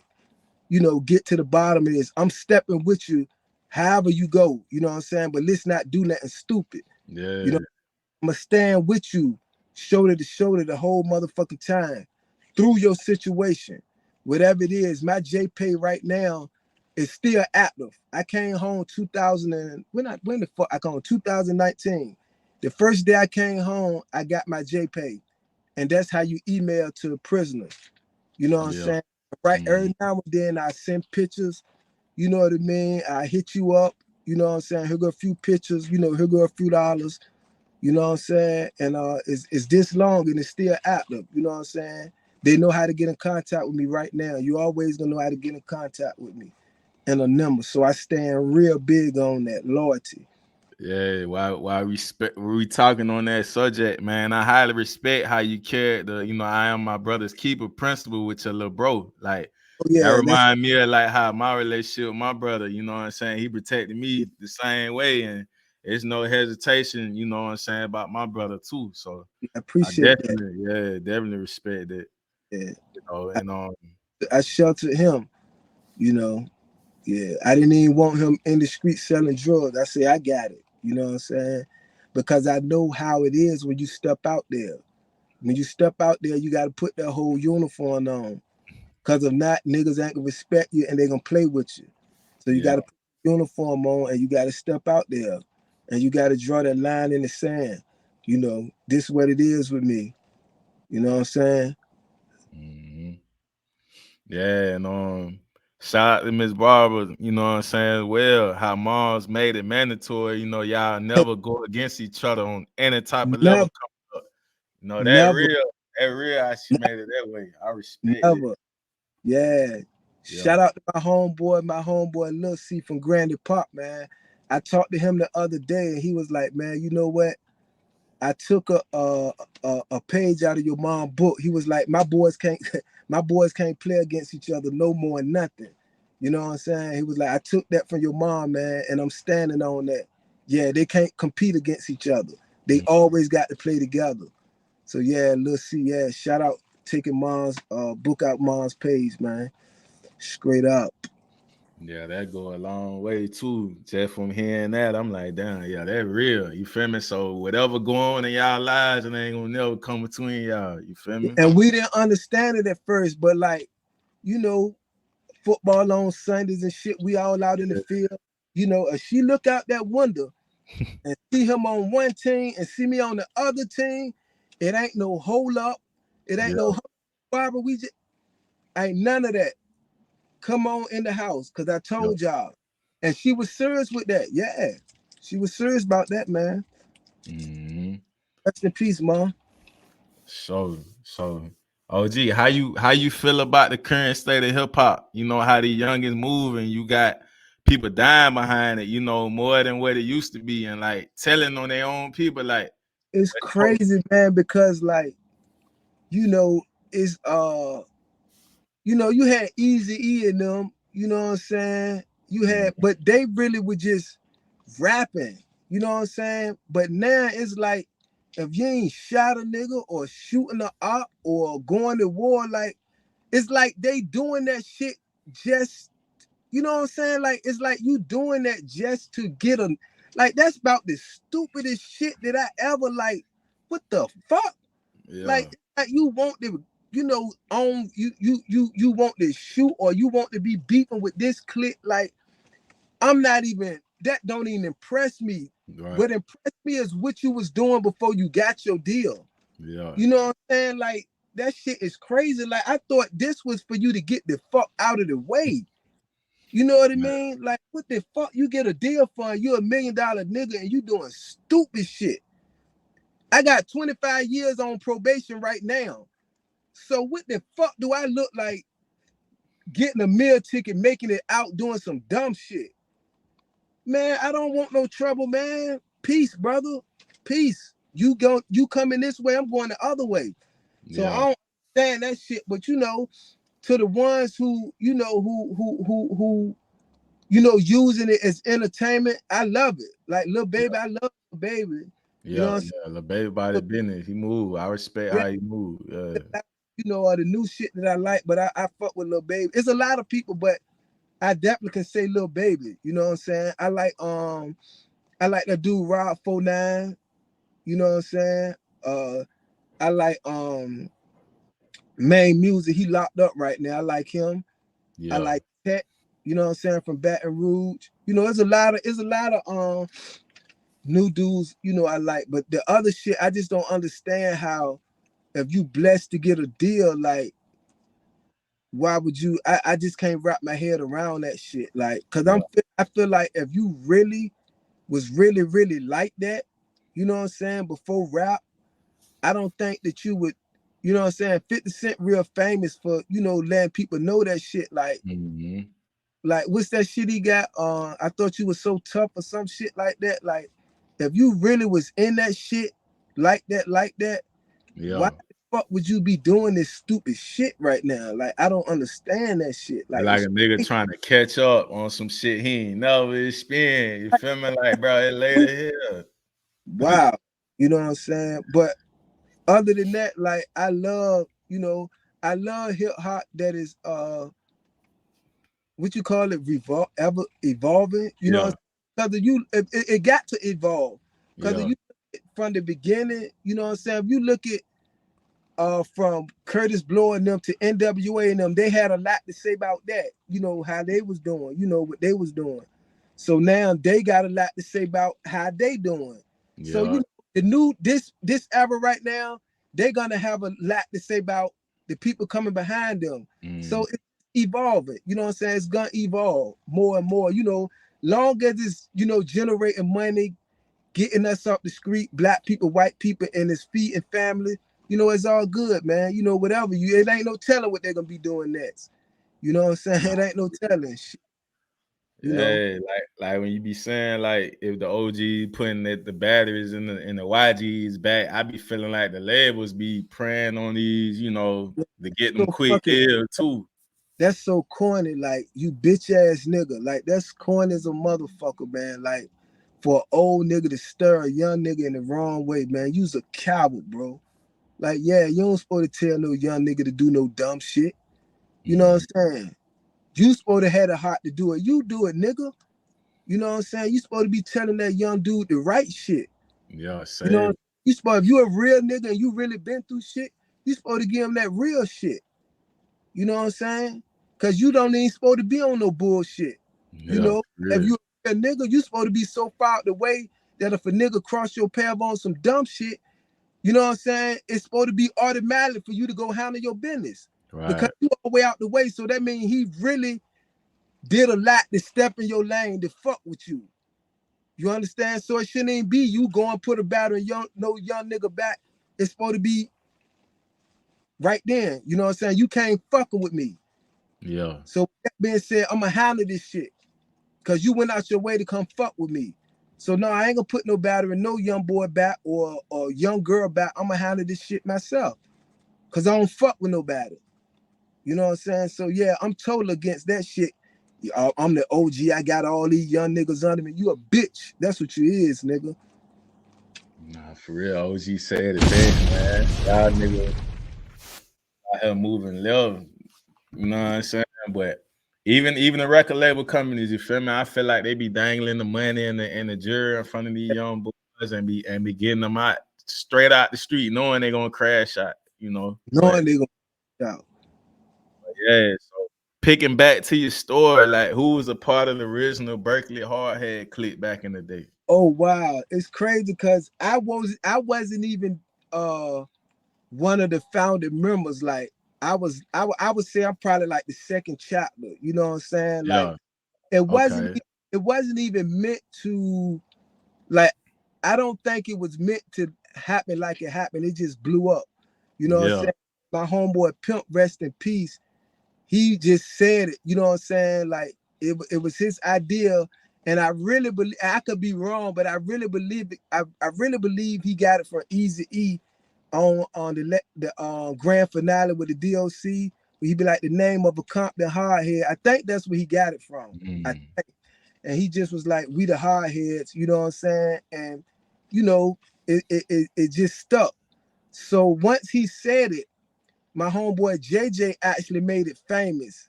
to the bottom of this? I'm stepping with you, however you go. You know what I'm saying? But let's not do nothing stupid. Yeah. You know, I'm gonna stand with you, shoulder to shoulder, the whole motherfucking time, through your situation, whatever it is. My JPay right now is still active. I came home 2019. The first day I came home, I got my JPay, and that's how you email to the prisoners. You know what I'm saying? Right, every now and then I send pictures. You know what I mean? I hit you up. You know what I'm saying? Here go a few pictures. You know, here go a few dollars. You know what I'm saying? And it's this long and it's still active. You know what I'm saying? They know how to get in contact with me right now. You always gonna know how to get in contact with me and a number. So I stand real big on that loyalty. Yeah, why we talking on that subject, man. I highly respect how you carried the, I am my brother's keeper principle with your little bro. Like Oh, that yeah, that's remind me of like how my relationship with my brother, you know what I'm saying? He protected me the same way, and it's no hesitation, you know what I'm saying, about my brother too. So I I appreciate that. definitely respect it. Yeah. You know, and I sheltered him, you know. Yeah. I didn't even want him in the street selling drugs. I say I got it. You know what I'm saying? Because I know how it is when you step out there. When you step out there, you gotta put that whole uniform on. Cause if not, niggas ain't gonna respect you and they gonna play with you. So you yeah. gotta put the uniform on and you gotta step out there. And you gotta draw that line in the sand. You know, this is what it is with me. You know what I'm saying? Mm-hmm. Yeah, and shout out to Miss Barbara, you know what I'm saying? Well, how moms made it mandatory, y'all never go against each other on any type of level Never, coming up. never, That real how she made it that way. I respect it. never. Yeah. Yeah. Shout out to my homeboy Lil C from Grandy Park, man. I talked to him the other day and he was like, man, you know what? I took a page out of your mom's book. He was like, my boys can't play against each other no more than nothing. You know what I'm saying? He was like, I took that from your mom, man, and I'm standing on that. Yeah, they can't compete against each other. They always got to play together. So yeah, Lil C, yeah, shout out taking mom's book out mom's page, man. Straight up. Yeah, that go a long way too. Just from hearing that, I'm like, damn, yeah, that real. You feel me? So whatever going on in y'all lives, it ain't gonna never come between y'all. You feel me? And we didn't understand it at first, but like, you know, football on Sundays and shit, we all out in the field. You know, if she look out that window and see him on one team and see me on the other team, it ain't no hold up. It ain't no Barbara. We just ain't none of that. Come on in the house, cause I told y'all. And she was serious with that. Yeah. She was serious about that, man. Mm-hmm. Rest in peace, mom. So, OG, how you feel about the current state of hip hop? You know how the youngest move, and you got people dying behind it. You know more than what it used to be, and like telling on their own people. Like It's crazy, man, because like, you know, it's you had Easy E in them, you know what I'm saying? You had, but they really were just rapping, you know what I'm saying? But now it's like, if you ain't shot a nigga or shooting a op or going to war, like, it's like they doing that shit just, you know what I'm saying? Like, it's like you doing that just to get a, like, that's about the stupidest shit that I ever, like, what the fuck? yeah, Like you want to, on you want to shoot or you want to be beefing with this clique. Like, I'm not even, that don't even impress me. right, What impressed me is what you was doing before you got your deal. yeah, You know what I'm saying? Like, that shit is crazy. Like, I thought this was for you to get the fuck out of the way. You know what I mean? Like, what the fuck? You get a deal for, you $1 million nigga and you doing stupid shit. I got 25 years on probation right now. So what the fuck do I look like getting a meal ticket, making it out, doing some dumb shit? Man, I don't want no trouble, man. Peace, brother. Peace. You coming this way, I'm going the other way. So I yeah, don't understand that shit. But to the ones who, using it as entertainment, I love it. Like Lil Baby, I love Lil Baby. You know Yeah, what I'm yeah. The baby body business. He move. I respect saying? how he move. Yeah. Yeah, you know, the new shit that I like, but I fuck with Lil Baby. It's a lot of people, but I definitely can say Lil Baby. You know what I'm saying? I like that dude Rob 49. You know what I'm saying? I like Main Music. He locked up right now. I like him. I Yeah. like Tech. You know what I'm saying? From Baton Rouge. You know, it's a lot of new dudes. You know, I like, but the other shit, I just don't understand how if you blessed to get a deal, like why would you? I just can't wrap my head around that shit. Like, cause Yeah. I feel like if you really was really like that, you know what I'm saying, before rap, I don't think that you would, you know what I'm saying, 50 Cent real famous for, you know, letting people know that shit. Mm-hmm. Like what's that shit he got? I thought you was so tough or some shit like that. Like, if you really was in that shit like that, why Yeah. the fuck would you be doing this stupid shit right now? Like, I don't understand that shit. It's Like, like it's a nigga trying to catch up on some shit he ain't never experienced. You feel me? Like, bro, it later here. wow. You know what I'm saying? But other than that, like I love, you know, I love hip hop that is what you call it, ever evolving, you know, Yeah. because it got to evolve. Because Yeah. you from the beginning, you know what I'm saying? If you look at from Curtis Blow and them to NWA and them, they had a lot to say about that, you know, how they was doing, you know, what they was doing. So now they got a lot to say about how they doing. So you Yeah. know, the new this era right now, they're gonna have a lot to say about the people coming behind them. So Mm. it's evolving, you know what I'm saying? It's gonna evolve more and more, you know, long as it's, you know, generating money, getting us off the street, black people, white people, and his feet and family. You know, it's all good, man. You know, whatever. It ain't no telling what they're gonna be doing next. You know what I'm saying? It ain't no telling shit. You know. Yeah, like when you be saying like if the OG putting the batteries in the YGs back, I be feeling like the labels be praying on these, you know, to get them So quick fucking deal too. that's so corny. Like, you bitch ass nigga. Like, that's corny as a motherfucker, man. Like, for an old nigga to stir a young nigga in the wrong way, man. You's a coward, bro. Like, yeah, you don't supposed to tell no young nigga to do no dumb shit. You know what Mm. I'm saying? You supposed to have the heart to do it. You do it, nigga. You know what I'm saying? You supposed to be telling that young dude the right shit. Yeah, You know, same. you supposed, if you a real nigga and you really been through shit, you supposed to give him that real shit. You know what I'm saying? Cause you don't even supposed to be on no bullshit. You Yeah, know, for if real. you a nigga, you supposed to be so far out the way that if a nigga cross your path on some dumb shit, you know what I'm saying? It's supposed to be automatic for you to go handle your business. Because Right. you all the way out the way. So that means he really did a lot to step in your lane to fuck with you. You understand? So it shouldn't even be you going put a battery in no young nigga back. It's supposed to be right then. You know what I'm saying? You can't fucking with me. Yeah. So with that being said, I'ma handle this shit. Cause you went out your way to come fuck with me. So no, I ain't gonna put no battery in no young boy back or young girl back. I'ma handle this shit myself. Cause I don't fuck with nobody. You know what I'm saying? So yeah, I'm totally against that shit. I'm the OG. I got all these young niggas under me. You a bitch. That's what you is, nigga. Nah, for real. OG said it best, man. Y'all niggas out here moving left. You know what I'm saying? But even the record label companies, you feel me? I feel like they be dangling the money and the jury in front of these young boys and be getting them out straight out the street, knowing they're gonna crash out, you know. But Knowing they gonna out. yeah, so picking back to your story, like who was a part of the original Berkeley Hardhead clique back in the day? Oh wow, it's crazy because I wasn't even one of the founding members. Like I would say I'm probably like the second chapter. You know what I'm saying? Like Yeah, it wasn't okay. it wasn't even meant to, like, I don't think it was meant to happen like it happened. It just blew up. You know what I'm Yeah. saying? My homeboy Pimp, rest in peace. He just said it. You know what I'm saying? Like it was his idea, and I really believe, I could be wrong, but I really believe it. I really believe he got it from Easy E on the grand finale with the DOC. Where he be like the name of a Compton hardhead. I think that's where he got it from. I Mm. think. And he just was like, we the hardheads, you know what I'm saying? And you know, it just stuck. So once he said it, my homeboy JJ actually made it famous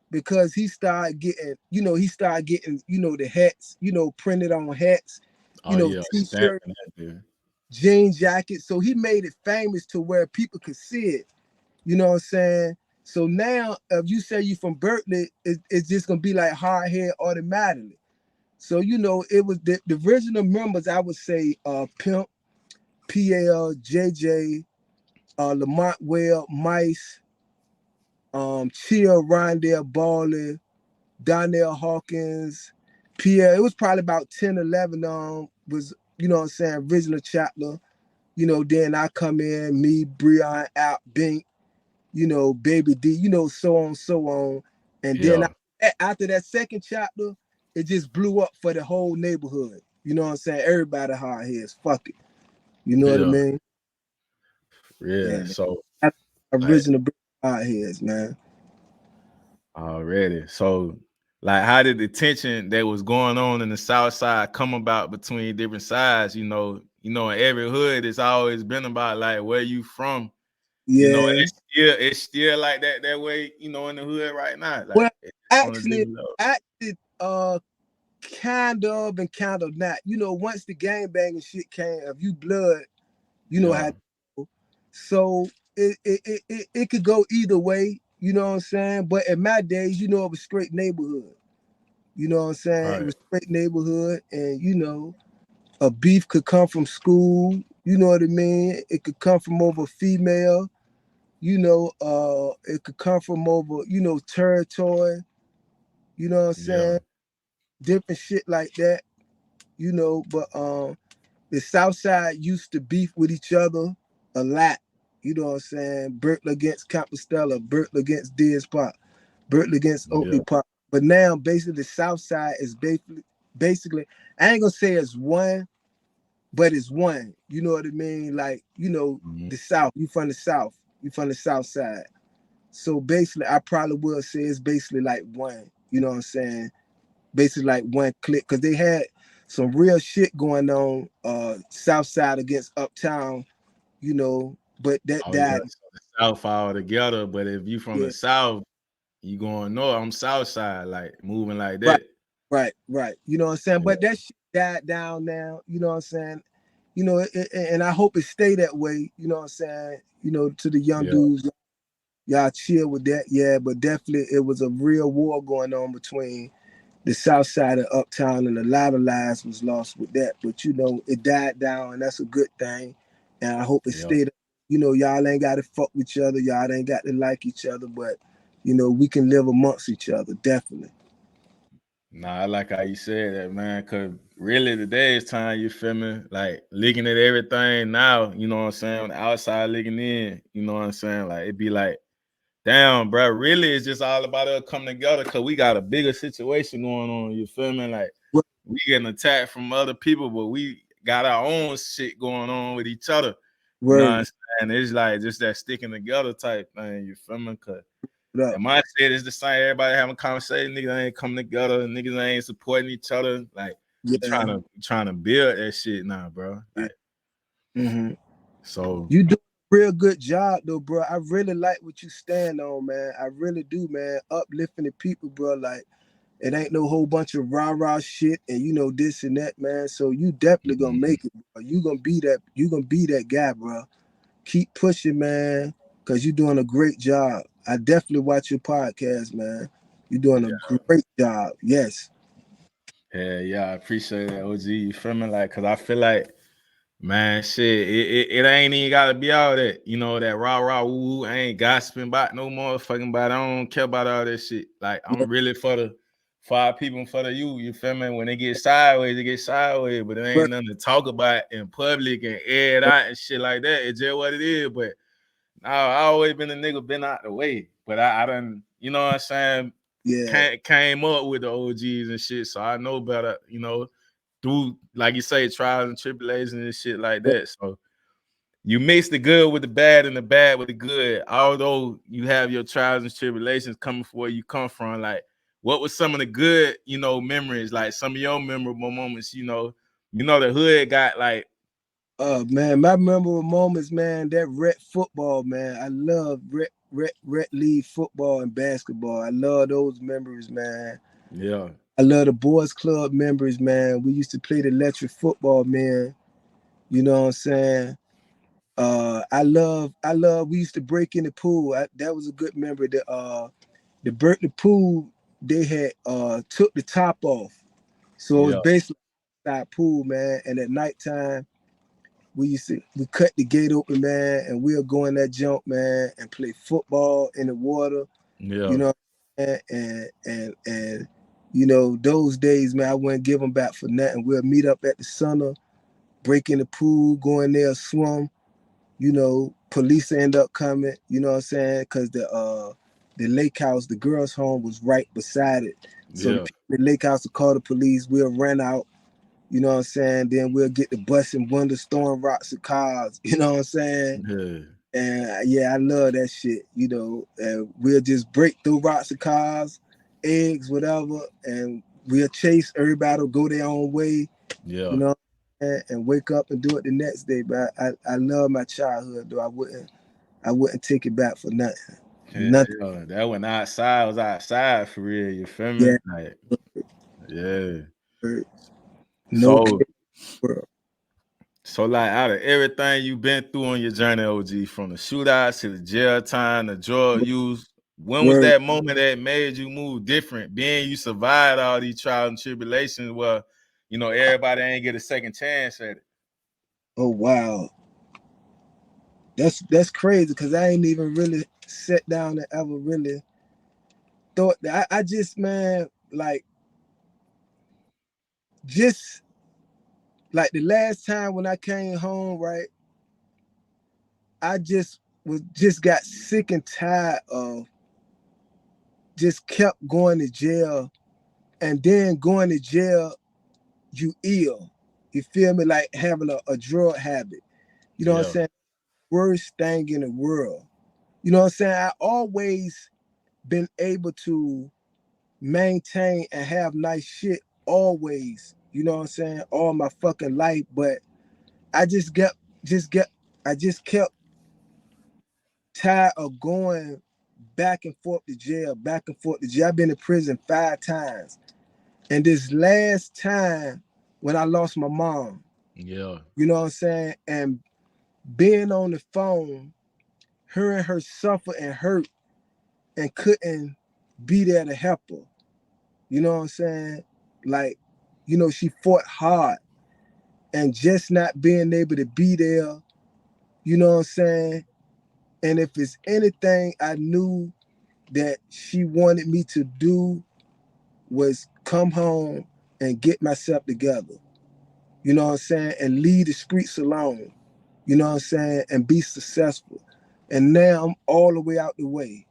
because he started getting, the hats, printed on hats, Oh yeah, t-shirt, stamping that dude. jean jackets. So he made it famous to where people could see it. You know what I'm saying? So now, if you say you from Berkeley, it's just gonna be like hard head automatically. So it was the original members. I would say Pimp, PL, JJ, Lamont Well, Mice, Chill, Rondell Ballin, Donnell Hawkins, PL. It was probably about 10, 11. Was what I'm saying, original chapter. Then I come in, me, Breon, Out, Bink, Baby D, so on, so on. And then Yeah, after that second chapter, it just blew up for the whole neighborhood. You know what I'm saying? Everybody hard heads. Fuck it. You know what I yeah, mean? yeah. Yeah. So That's like original hard heads, man. already. So like how did the tension that was going on in the South Side come about between different sides? In every hood it's always been about like where you from. And Yeah. it's still like that way, in the hood right now. Like Well, it's on a actually, different level. actually, kind of and kind of not. Once the gang banging shit came, if you blood, you know how Yeah, to go. So it could go either way, you know what I'm saying? But in my days, it was straight neighborhood. You know what I'm saying? It right. was straight neighborhood, and a beef could come from school, you know what I mean? It could come from over female, it could come from over, territory, you know what I'm Yeah, saying? Different shit like that, but the South Side used to beef with each other a lot. You know what I'm saying? Berkeley against Compostela, Berkeley against Deers Park, Berkeley against yeah. Oakley Park. But now basically the South Side is basically, I ain't gonna say it's one, but it's one. You know what I mean? Like, Mhm. the South, you from the South, you from the South Side. So basically I probably will say it's basically like one, you know what I'm saying? Basically like one click, because they had some real shit going on South Side against Uptown, but that Oh yeah. died. So the South all together, but if you from Yeah, the South, you going north. I'm South Side, like moving like right, that. right. You know what I'm saying? Yeah, But that shit died down now, you know what I'm saying? And I hope it stay that way, you know what I'm saying? To the young yeah, dudes, y'all chill with that, yeah, but definitely it was a real war going on between the South Side of Uptown, and a lot of lives was lost with that. But it died down, and that's a good thing. And I hope it yeah. stayed. Y'all ain't got to fuck with each other. Y'all ain't got to like each other, but we can live amongst each other, definitely. Nah, I like how you said that, man. Cause really today's time, you feel me? Like looking at everything now, you know what I'm saying? On the outside looking in, you know what I'm saying? Like it'd be like, damn, bro, really it's just all about us coming together because we got a bigger situation going on, you feel me? Like Right, we getting attacked from other people, but we got our own shit going on with each other. You know what I'm word, saying? It's like just that sticking together type thing, you feel me? Cause up, and my shit is the same. Everybody having conversation. Niggas ain't coming together. Niggas ain't supporting each other. Like we yeah, trying to build that shit now, bro. yeah. Like hmm so, You do a real good job though, bro. I really like what you stand on, man. I really do, man. Uplifting the people, bro. Like, it ain't no whole bunch of rah-rah shit and this and that, man. So you definitely gonna mhm. make it, bro. You gonna be that guy, bro. Keep pushing, man, because you're doing a great job. I definitely watch your podcast, man. You're doing a great job. Yes. Yeah, I appreciate that, OG. You feel me? Like, cause I feel like, man, shit, it ain't even gotta be all that, that rah rah woo woo. I ain't gossiping about no motherfucking about. I don't care about all that shit. Like, Yeah, I'm really for our people and for the youth. You feel me? When they get sideways, they get sideways, but it but ain't nothing to talk about in public and air it out and shit like that. It's just what it is. But I always been a nigga, been out the way. But I done, you know what I'm saying? yeah, Came up with the OGs and shit, so I know better, through, like you say, trials and tribulations and shit like that. So you mix the good with the bad and the bad with the good. Although you have your trials and tribulations coming from where you come from, like what was some of the good, memories, like some of your memorable moments, the hood got like Man, my memorable moments, man, that red football, man. I love red league football and basketball. I love those memories, man. Yeah. I love the boys club members, man. We used to play the electric football, man. You know what I'm saying? I love we used to break in the pool. That was a good memory. The pool, they had took the top off. So it was Yeah. basically a pool, man. And at nighttime, we cut the gate open, man, and we'll go in that jump, man, and play football in the water, you Yeah. know, and you know, those days, man, I wouldn't give them back for nothing. We'll meet up at the center, break in the pool, go in there, swim, you know, police end up coming, you know what I'm saying? Because the lake house, the girls' home was right beside it. So the Yeah. people in the lake house will call the police, we'll run out, you know what I'm saying? Then we'll get the bus and windows, throwing rocks at cars, you know what I'm saying? Yeah. And yeah, I love that shit, you know. And we'll just break through rocks at cars, eggs, whatever, and we'll chase everybody will go their own way, you Yeah. know, and wake up and do it the next day. But I love my childhood though. I wouldn't take it back for nothing. Yeah, Nothing. yeah. That when outside was outside for real, you feel me? Yeah. Like, yeah. No So care world. So like out of everything you've been through on your journey, OG, from the shootouts to the jail time, the drug use, when was Word. that moment that made you move different? Being you survived all these trials and tribulations, well, you know, everybody ain't get a second chance at it. Oh wow. That's crazy because I ain't even really sat down and ever really thought that. I just, man, like just like the last time when I came home, right? I just got sick and tired of just kept going to jail, and then going to jail, you ill. You feel me? Like having a drug habit. You know what I'm Yeah, saying? Worst thing in the world. You know what I'm saying? I always been able to maintain and have nice shit always. You know what I'm saying? All my fucking life, but I just get I just kept tired of going back and forth to jail, back and forth to jail. I've been in prison 5 times. And this last time when I lost my mom, yeah, you know what I'm saying? And being on the phone, hearing her suffer and hurt and couldn't be there to help her. You know what I'm saying? Like, you know, she fought hard and just not being able to be there, you know what I'm saying? And if it's anything I knew that she wanted me to do was come home and get myself together. You know what I'm saying? And leave the streets alone. You know what I'm saying? And be successful. And now I'm all the way out the way.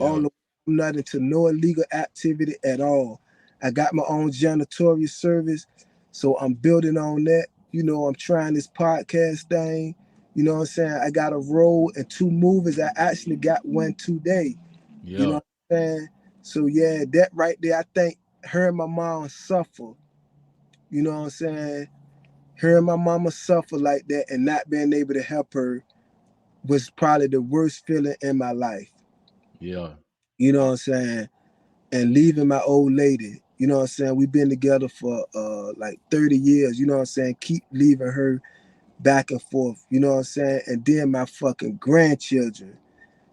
All yeah, the way, I'm not into no illegal activity at all. I got my own janitorial service, so I'm building on that. You know, I'm trying this podcast thing. You know what I'm saying? I got a role in 2 movies. I actually got one today. You know yeah, what I'm saying? So yeah, that right there, I think her and my mom suffer. You know what I'm saying? Hearing my mama suffer like that and not being able to help her was probably the worst feeling in my life. yeah, You know what I'm saying? And leaving my old lady, you know what I'm saying? We've been together for like 30 years, you know what I'm saying? Keep leaving her back and forth, you know what I'm saying? And then my fucking grandchildren.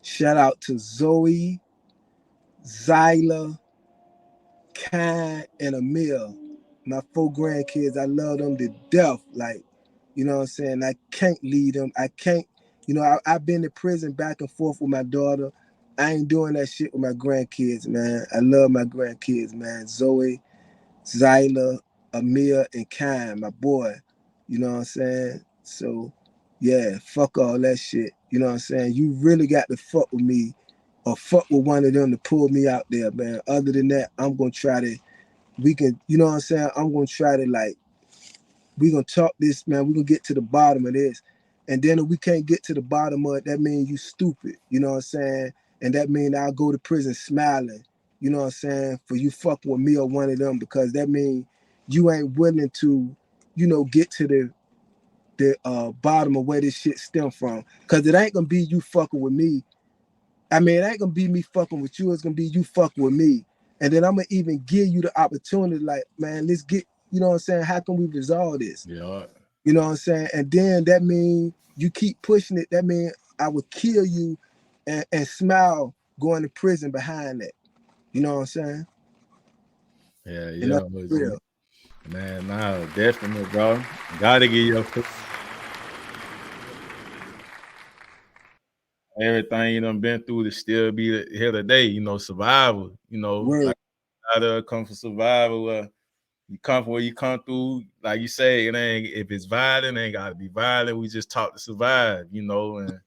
Shout out to Zoe, Zyla, Kind, and Emil. My 4 grandkids, I love them to death. Like, you know what I'm saying? I can't lead them. I can't, you know, I've been to prison back and forth with my daughter. I ain't doing that shit with my grandkids, man. I love my grandkids, man. Zoe, Zyla, Amir, and Kyle, my boy. You know what I'm saying? So, yeah, fuck all that shit. You know what I'm saying? You really got to fuck with me or fuck with one of them to pull me out there, man. Other than that, I'm going to try to, we can, you know what I'm saying? I'm going to try to like, we going to talk this, man. We going to get to the bottom of this. And then if we can't get to the bottom of it, that means you stupid. You know what I'm saying? And that means I'll go to prison smiling. You know what I'm saying? For you fuck with me or one of them, because that means you ain't willing to, you know, get to the bottom of where this shit stem from. Cause it ain't gonna be you fucking with me. I mean, it ain't gonna be me fucking with you. It's gonna be you fucking with me. And then I'm gonna even give you the opportunity, like, man, let's get, you know what I'm saying? How can we resolve this? Yeah. You know what I'm saying? And then that means you keep pushing it. That means I would kill you and smile going to prison behind that. You know what I'm saying? Yeah, And yeah, that's real. man. Nah, definitely, bro. Gotta get your everything you done been through to still be here today. You know, survival. You know, Word. like gotta come for survival. You come from where you come through, like you say, it ain't if it's violent, it ain't gotta be violent. We just talk to survive, you know, and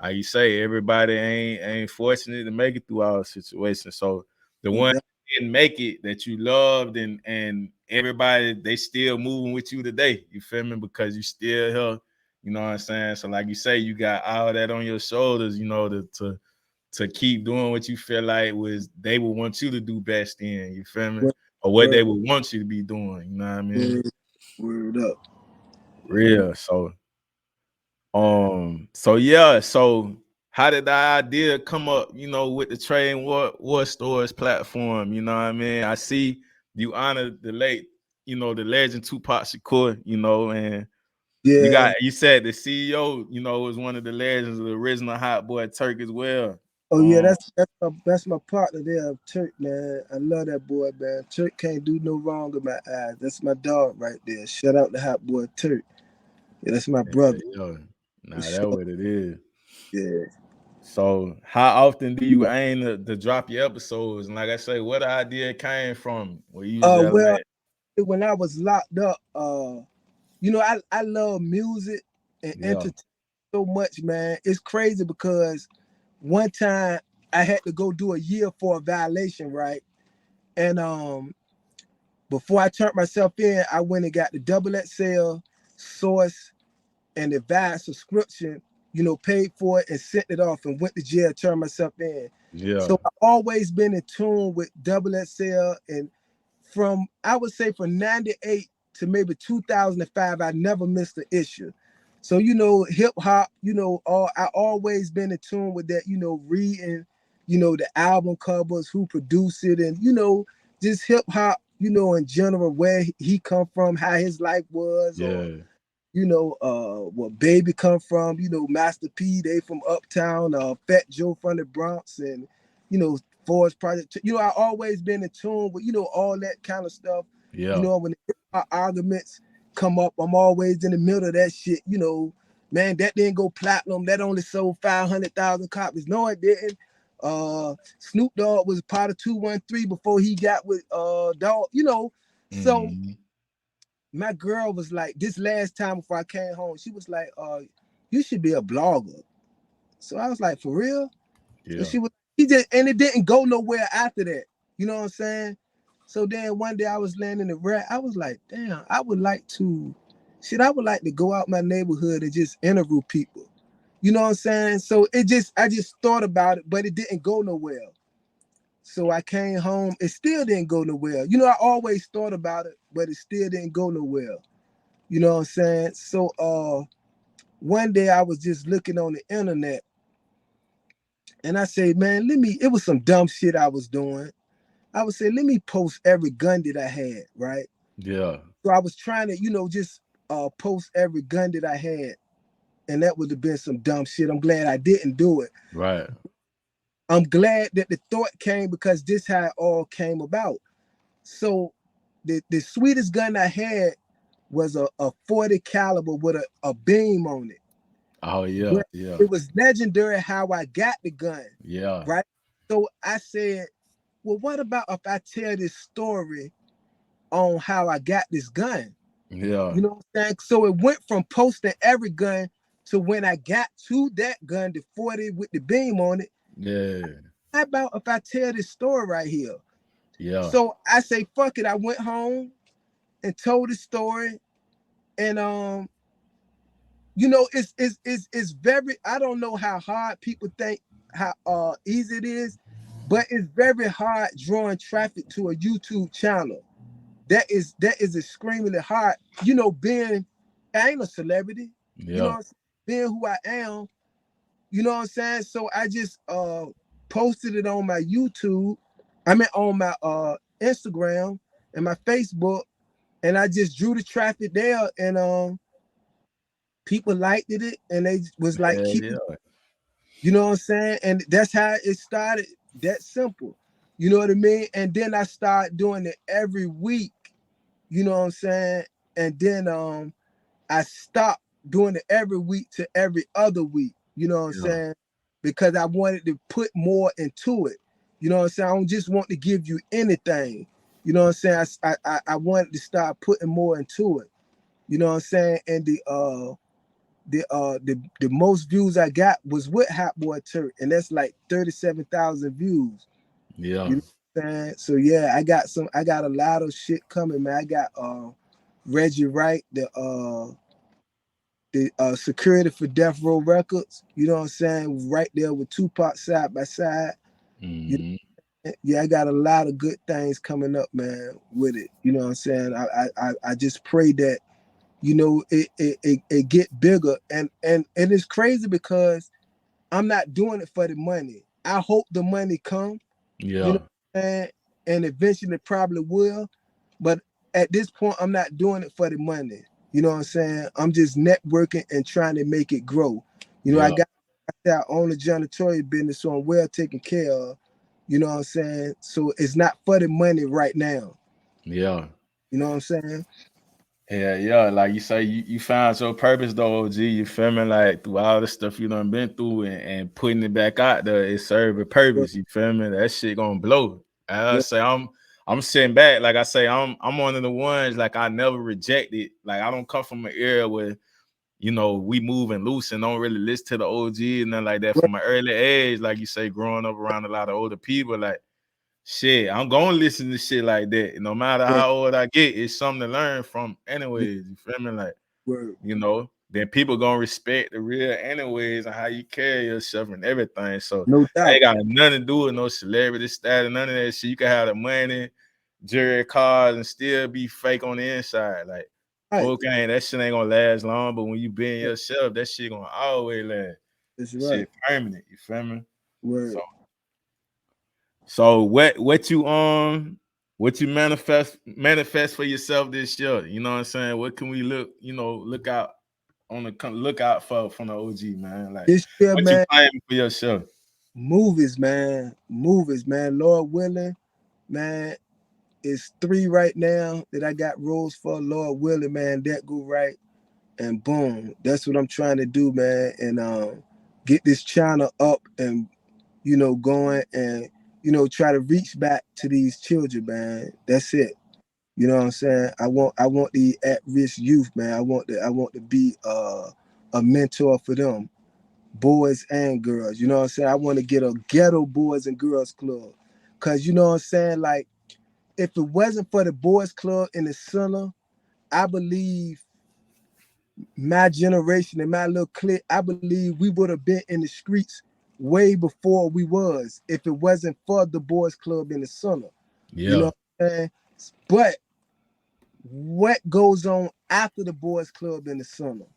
like you say, everybody ain't fortunate to make it through our situations. So the No one doubt. that didn't make it that you loved and everybody they still moving with you today. You feel me? Because you still here, you know what I'm saying? So like you say, you got all that on your shoulders, you know, to keep doing what you feel like was they would want you to do best in, you feel me? Word. Or what they would want you to be doing, you know what I mean? Word up. Real. So yeah, so how did the idea come up, you know, with the Trading War Stores platform? You know what I mean? I see you honor the late, you know, the legend Tupac Shakur, you know, and Yeah. you said the CEO, you know, was one of the legends of the original Hot Boy Turk as well. Oh yeah, that's my partner there, Turk, man. I love that boy, man. Turk can't do no wrong in my eyes. That's my dog right there. Shout out to Hot Boy Turk. Yeah, that's my brother. Yo, For nah, that sure. what it is. Yeah. So how often do you aim to drop your episodes? And like I say, where the idea came from? Where you just Well, like, when I was locked up, you know, I love music and yeah, entertainment so much, man. It's crazy because one time I had to go do a year for a violation, right? And before I turned myself in, I went and got the double XL source and the VAS subscription, you know, paid for it and sent it off and went to jail, turned myself in. yeah, So I've always been in tune with double XL, and from I would say from 98 to maybe 2005, I never missed an issue. So, you know, hip hop, you know, I always been in tune with that, you know, reading, you know, the album covers, who produced it, and you know, just hip hop, you know, in general, where he come from, how his life was, or yeah, you know, what Baby come from, you know, Master P, they from Uptown, Fat Joe from the Bronx, and, you know, Forest Project. You know, I always been in tune with, you know, all that kind of stuff. You yeah, know, when the arguments come up, I'm always in the middle of that shit. You know, man, that didn't go platinum. That only sold 500,000 copies. No, it didn't. Snoop Dogg was part of 213 before he got with Dog, you know. So mm, my girl was like, this last time before I came home, she was like, you should be a blogger. So I was like, for real? So yeah, he just, and it didn't go nowhere after that. You know what I'm saying? So then one day I was laying in the rat. I was like, damn, I would like to go out my neighborhood and just interview people. You know what I'm saying? So I just thought about it, but it didn't go nowhere. So I came home, it still didn't go nowhere. You know, I always thought about it, but it still didn't go nowhere. You know what I'm saying? So one day I was just looking on the internet and I said, man, it was some dumb shit I was doing. I would say, let me post every gun that I had, right? yeah, So I was trying to, you know, just post every gun that I had. And that would have been some dumb shit. I'm glad I didn't do it. right, I'm glad that the thought came because this how it all came about. So the sweetest gun I had was a 40 caliber with a beam on it. oh yeah, But yeah, it was legendary how I got the gun, yeah, right? So I said, well, what about if I tell this story on how I got this gun? yeah, You know what I'm saying? So it went from posting every gun to when I got to that gun, the 40 with the beam on it. yeah, How about if I tell this story right here? yeah, So I say, fuck it. I went home and told the story. And you know, it's very, I don't know how hard people think how easy it is, but it's very hard drawing traffic to a YouTube channel. That is extremely hard. You know, being I ain't a celebrity. You know Yeah. what I'm saying? Being who I am, you know what I'm saying? So I just posted it on my YouTube. I mean on my Instagram and my Facebook, and I just drew the traffic there, and people liked it, and they was like, Hell keep, yeah. you know what I'm saying? And that's how it started. That simple. You know what I mean? And then I started doing it every week. You know what I'm saying? And then I stopped doing it every week to every other week. You know what I'm Yeah. saying? Because I wanted to put more into it. You know what I'm saying? I don't just want to give you anything. You know what I'm saying? I wanted to start putting more into it. You know what I'm saying? And the most views I got was with Hot Boy Turk, and that's like 37,000 views. Yeah. You know what I'm saying? So yeah, I got a lot of shit coming, man. I got Reggie Wright, the security for Death Row Records, you know what I'm saying? Right there with Tupac side by side. You Mm-hmm. know, yeah, I got a lot of good things coming up, man, with it. You know what I'm saying? I just pray that, you know, it get bigger. And it's crazy because I'm not doing it for the money. I hope the money come, you know Yeah. what I'm saying? And eventually probably will. But at this point, I'm not doing it for the money. You know what I'm saying? I'm just networking and trying to make it grow. You know, Yeah. I own a janitorial business, so I'm well taken care of. You know what I'm saying? So it's not for the money right now. Yeah. You know what I'm saying? Yeah, yeah, like you say, you found your purpose though, OG. You feel me? Like through all the stuff you done been through and putting it back out there, it served a Yeah, purpose. You feel me? That shit gonna blow. I yeah, say I'm sitting back, like I say, I'm one of the ones like I never rejected. Like I don't come from an era where we moving loose and don't really listen to the OG and nothing like that. right, From an early age, like you say, growing up around a lot of older people, like shit, I'm gonna listen to shit like that. No matter right, how old I get, it's something to learn from yeah, anyways. You feel me? Like, word. then people gonna respect the real anyways and how you carry yourself and everything. So No I ain't doubt. got nothing to do with no celebrity status, none of that shit. You can have the money, jewelry, cars, and still be fake on the inside. Like, Right. that shit ain't gonna last long, but when you being Right. yourself, that shit gonna always last. That's That right. shit permanent, you feel me? So Word. so what you manifest for yourself this year? You know what I'm saying? What can we look out look out for from the OG, man? Like This year, what you man, planning for yourself? movies, man. Movies, man. Lord willing, man. It's 3 right now that I got roles for. Lord willing, man, that go right. And boom. That's what I'm trying to do, man. And get this channel up and going and try to reach back to these children, man. That's it. You know what I'm saying? I want the at-risk youth, man. I want to be a mentor for them, boys and girls. You know what I'm saying? I want to get a ghetto boys and girls club. Cause you know what I'm saying? Like, if it wasn't for the boys club in the center, I believe my generation and my little clique, I believe we would have been in the streets way before we was if it wasn't for the boys club in the center. You Yeah, know what I'm saying? But what goes on after the boys club in the summer?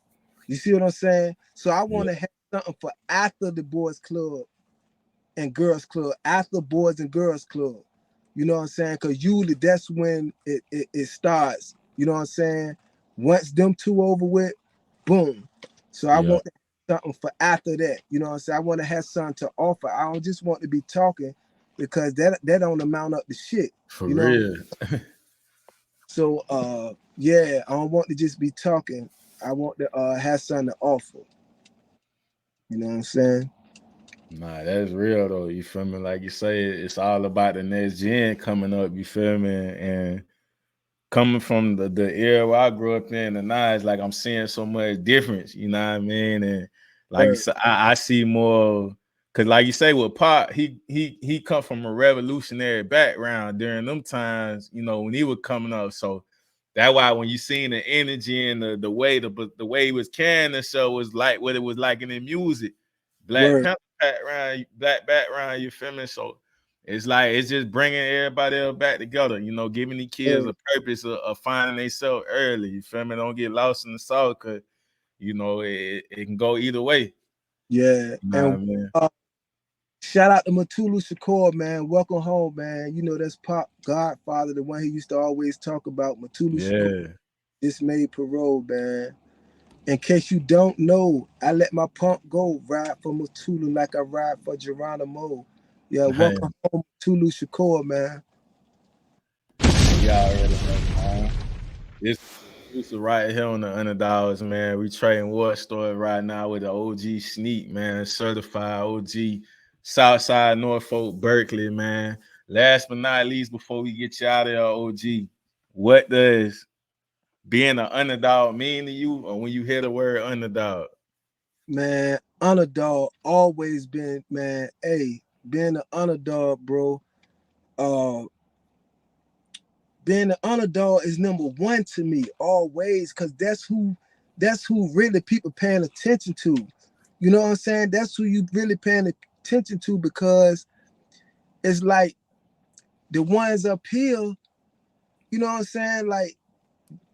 You see what I'm saying? So I yeah, want to have something for after the boys club and girls club, after boys and girls club. You know what I'm saying? Because usually that's when it starts. You know what I'm saying? Once them two over with, boom. So I yeah, want to have something for after that. You know what I'm saying? I want to have something to offer. I don't just want to be talking because that don't amount up to shit. for You know. real. So yeah, I don't want to just be talking. I want to have something to offer. You know what I'm saying? Nah, that's real though. You feel me? Like you say, it's all about the next gen coming up. You feel me? And coming from the era where I grew up in, and now it's like I'm seeing so much difference. You know what I mean? And like you Word, said, I see more because, like you say, with Pop, he come from a revolutionary background during them times. When he was coming up, so that's why when you seen the energy and the way he was carrying the show was like what it was like in the music, Black word, Panther background, black background. You feel me? So it's like it's just bringing everybody else back together. You know, giving the kids a purpose of finding themselves early. You feel me? Don't get lost in the sauce, cause you know it can go either way. Yeah, You know what I and mean? shout out to Matulu Shakur, man. Welcome home, man. You know that's Pop Godfather, the one he used to always talk about. Matulu Shakur. Yeah. This made parole, man. In case you don't know, I let my pump go, ride for Matulu like I ride for Geronimo. Yeah, welcome home, Matulu Shakur, man. Y'all already know, man. This exclusive right here on the Underdogs, man. We trading war story right now with the OG Sneak, man. Certified OG, Southside Norfolk, Berkeley, man. Last but not least, before we get you out of here, OG, what does being an underdog mean to you, or when you hear the word underdog? Man, underdog always been, man. Hey, being an underdog, bro. Being an underdog is number one to me always, because that's who really people paying attention to. You know what I'm saying? That's who you really paying attention to, because it's like the ones up here, you know what I'm saying? Like,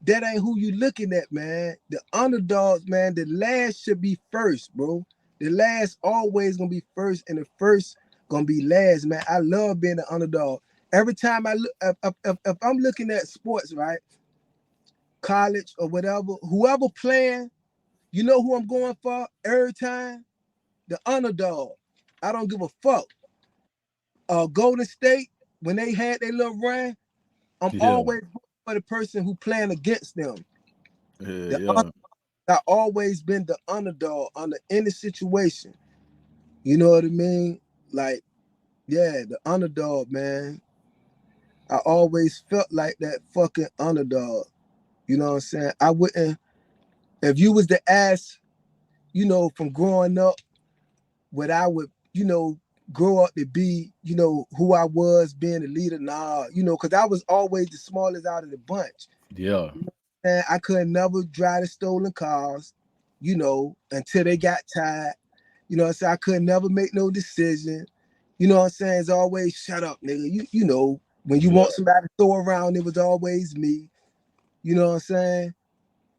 that ain't who you looking at, man. The underdogs, man, the last should be first, bro. The last always gonna be first, and the first gonna be last, man. I love being an underdog. Every time I look, if I'm looking at sports, right, college or whatever, whoever playing, you know who I'm going for every time? The underdog. I don't give a fuck. Golden State, when they had their little run, I'm always for the person who playing against them. I always been the underdog under any situation. You know what I mean? Like, yeah, the underdog, man. I always felt like that fucking underdog. You know what I'm saying? I wouldn't, if you was to ask, you know, from growing up, what I would, you know, grow up to be, you know, who I was being a leader, nah, you know, because I was always the smallest out of the bunch. Yeah. And I could never drive the stolen cars, you know, until they got tired. You know what I'm saying? I could never make no decision. You know what I'm saying? It's always shut up, nigga. You know, when you want somebody to throw around, it was always me. You know what I'm saying?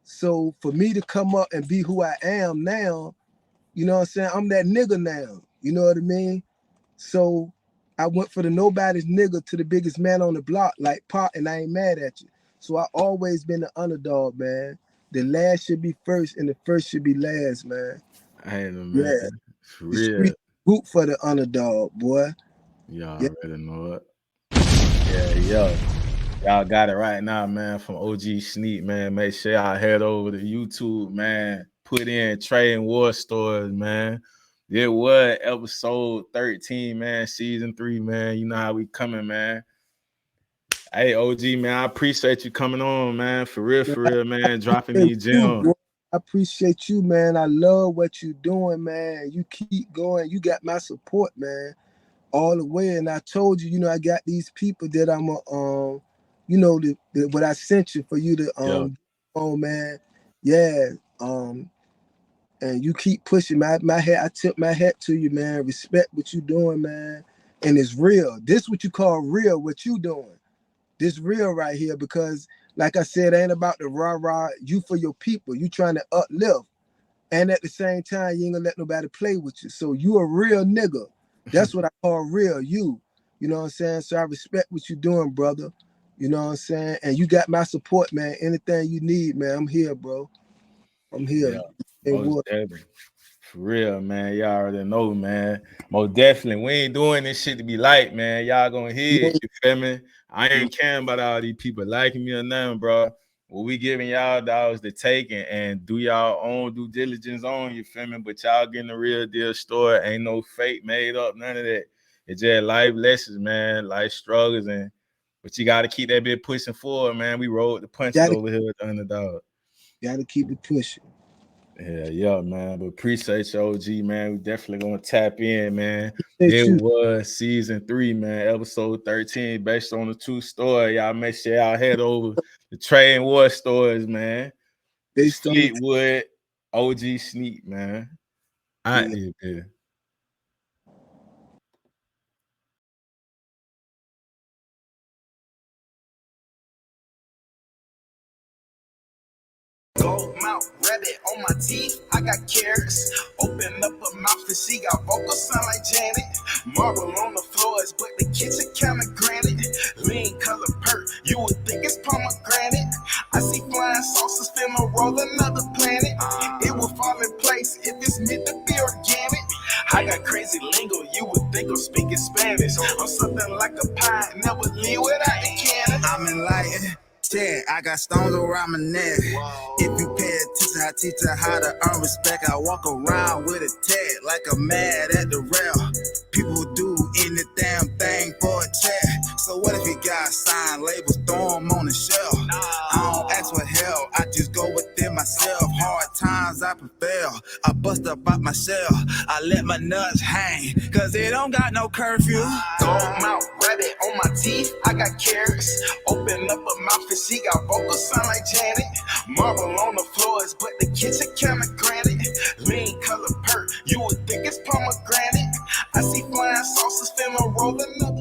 So for me to come up and be who I am now, you know what I'm saying? I'm that nigga now. You know what I mean? So I went for the nobody's nigga to the biggest man on the block, like Pop, and I ain't mad at you. So I always been the underdog, man. The last should be first, and the first should be last, man. I ain't know, man. Yeah, For the real. street root for the underdog, boy. Y'all already know it. Yeah. Y'all got it right now, man, from OG Sneak, man. Make sure y'all head over to YouTube, man. Put in Trading War Stories, man. It was episode 13, man, season 3, man. You know how we coming, man. Hey, OG, man, I appreciate you coming on, man. For real, man. Dropping these gems. I appreciate you, man. I love what you doing, man. You keep going. You got my support, man, all the way. And I told you, you know, I got these people that I'm you know, what I sent you for you to oh man, yeah. And you keep pushing my hat. I tip my hat to you, man. Respect what you doing, man. And it's real. This what you call real, what you doing. This real right here, because like I said, it ain't about the rah-rah, you for your people. You trying to uplift. And at the same time, you ain't gonna let nobody play with you. So you a real nigga. That's what I call real you. You know what I'm saying? So I respect what you doing, brother. You know what I'm saying? And you got my support, man. Anything you need, man, I'm here, bro. I'm here. Yeah, most definitely. For real, man. Y'all already know, man. Most definitely. We ain't doing this shit to be like, man. Y'all gonna hear it. You feel me? I ain't caring about all these people liking me or nothing, bro. What we giving y'all dollars to take and do y'all own due diligence on, you feel me? But y'all getting the real deal story. Ain't no fake made up, none of that. It's just life lessons, man. Life struggles, but you gotta keep that bit pushing forward, man. We rolled the punches over here with the underdog. Gotta keep it pushing. Yeah, man. But appreciate you, OG, man. We definitely gonna tap in, man. It was season 3, man, episode 13, based on the true story. Y'all make sure y'all head over the Trading War Stories, man. Fleetwood, OG Sneak, man. Out there, Gold mouth, rabbit on my teeth, I got carrots. Open up her mouth and she got vocals sound like Janet. Marble on the floors, but the kitchen kinda granite. Lean color perk, you would think it's pomegranate. I see flying saucers finna roll another planet. It will fall in place if it's meant to be organic. I got crazy lingo, you would think I'm speaking Spanish. I'm something like a pie, never leave without the cannon. I'm enlightened. I got stones around my neck. If you pay attention, I teach her how to earn respect. I walk around with a tag like I'm mad at the rail. People do any damn thing for a check. So what if you got signed labels, throw them on the shelf? I don't ask for help, I just go within myself. Hard times I prevail, I bust up out my shell. I let my nuts hang, cause it don't got no curfew. Gold mouth, rabbit on my teeth, I got carrots. Open up a mouth and she got vocals sound like Janet. Marble on the floors, but the kitchen kinda granite. Lean color perk, you would think it's pomegranate. I see flying saucers finna roll another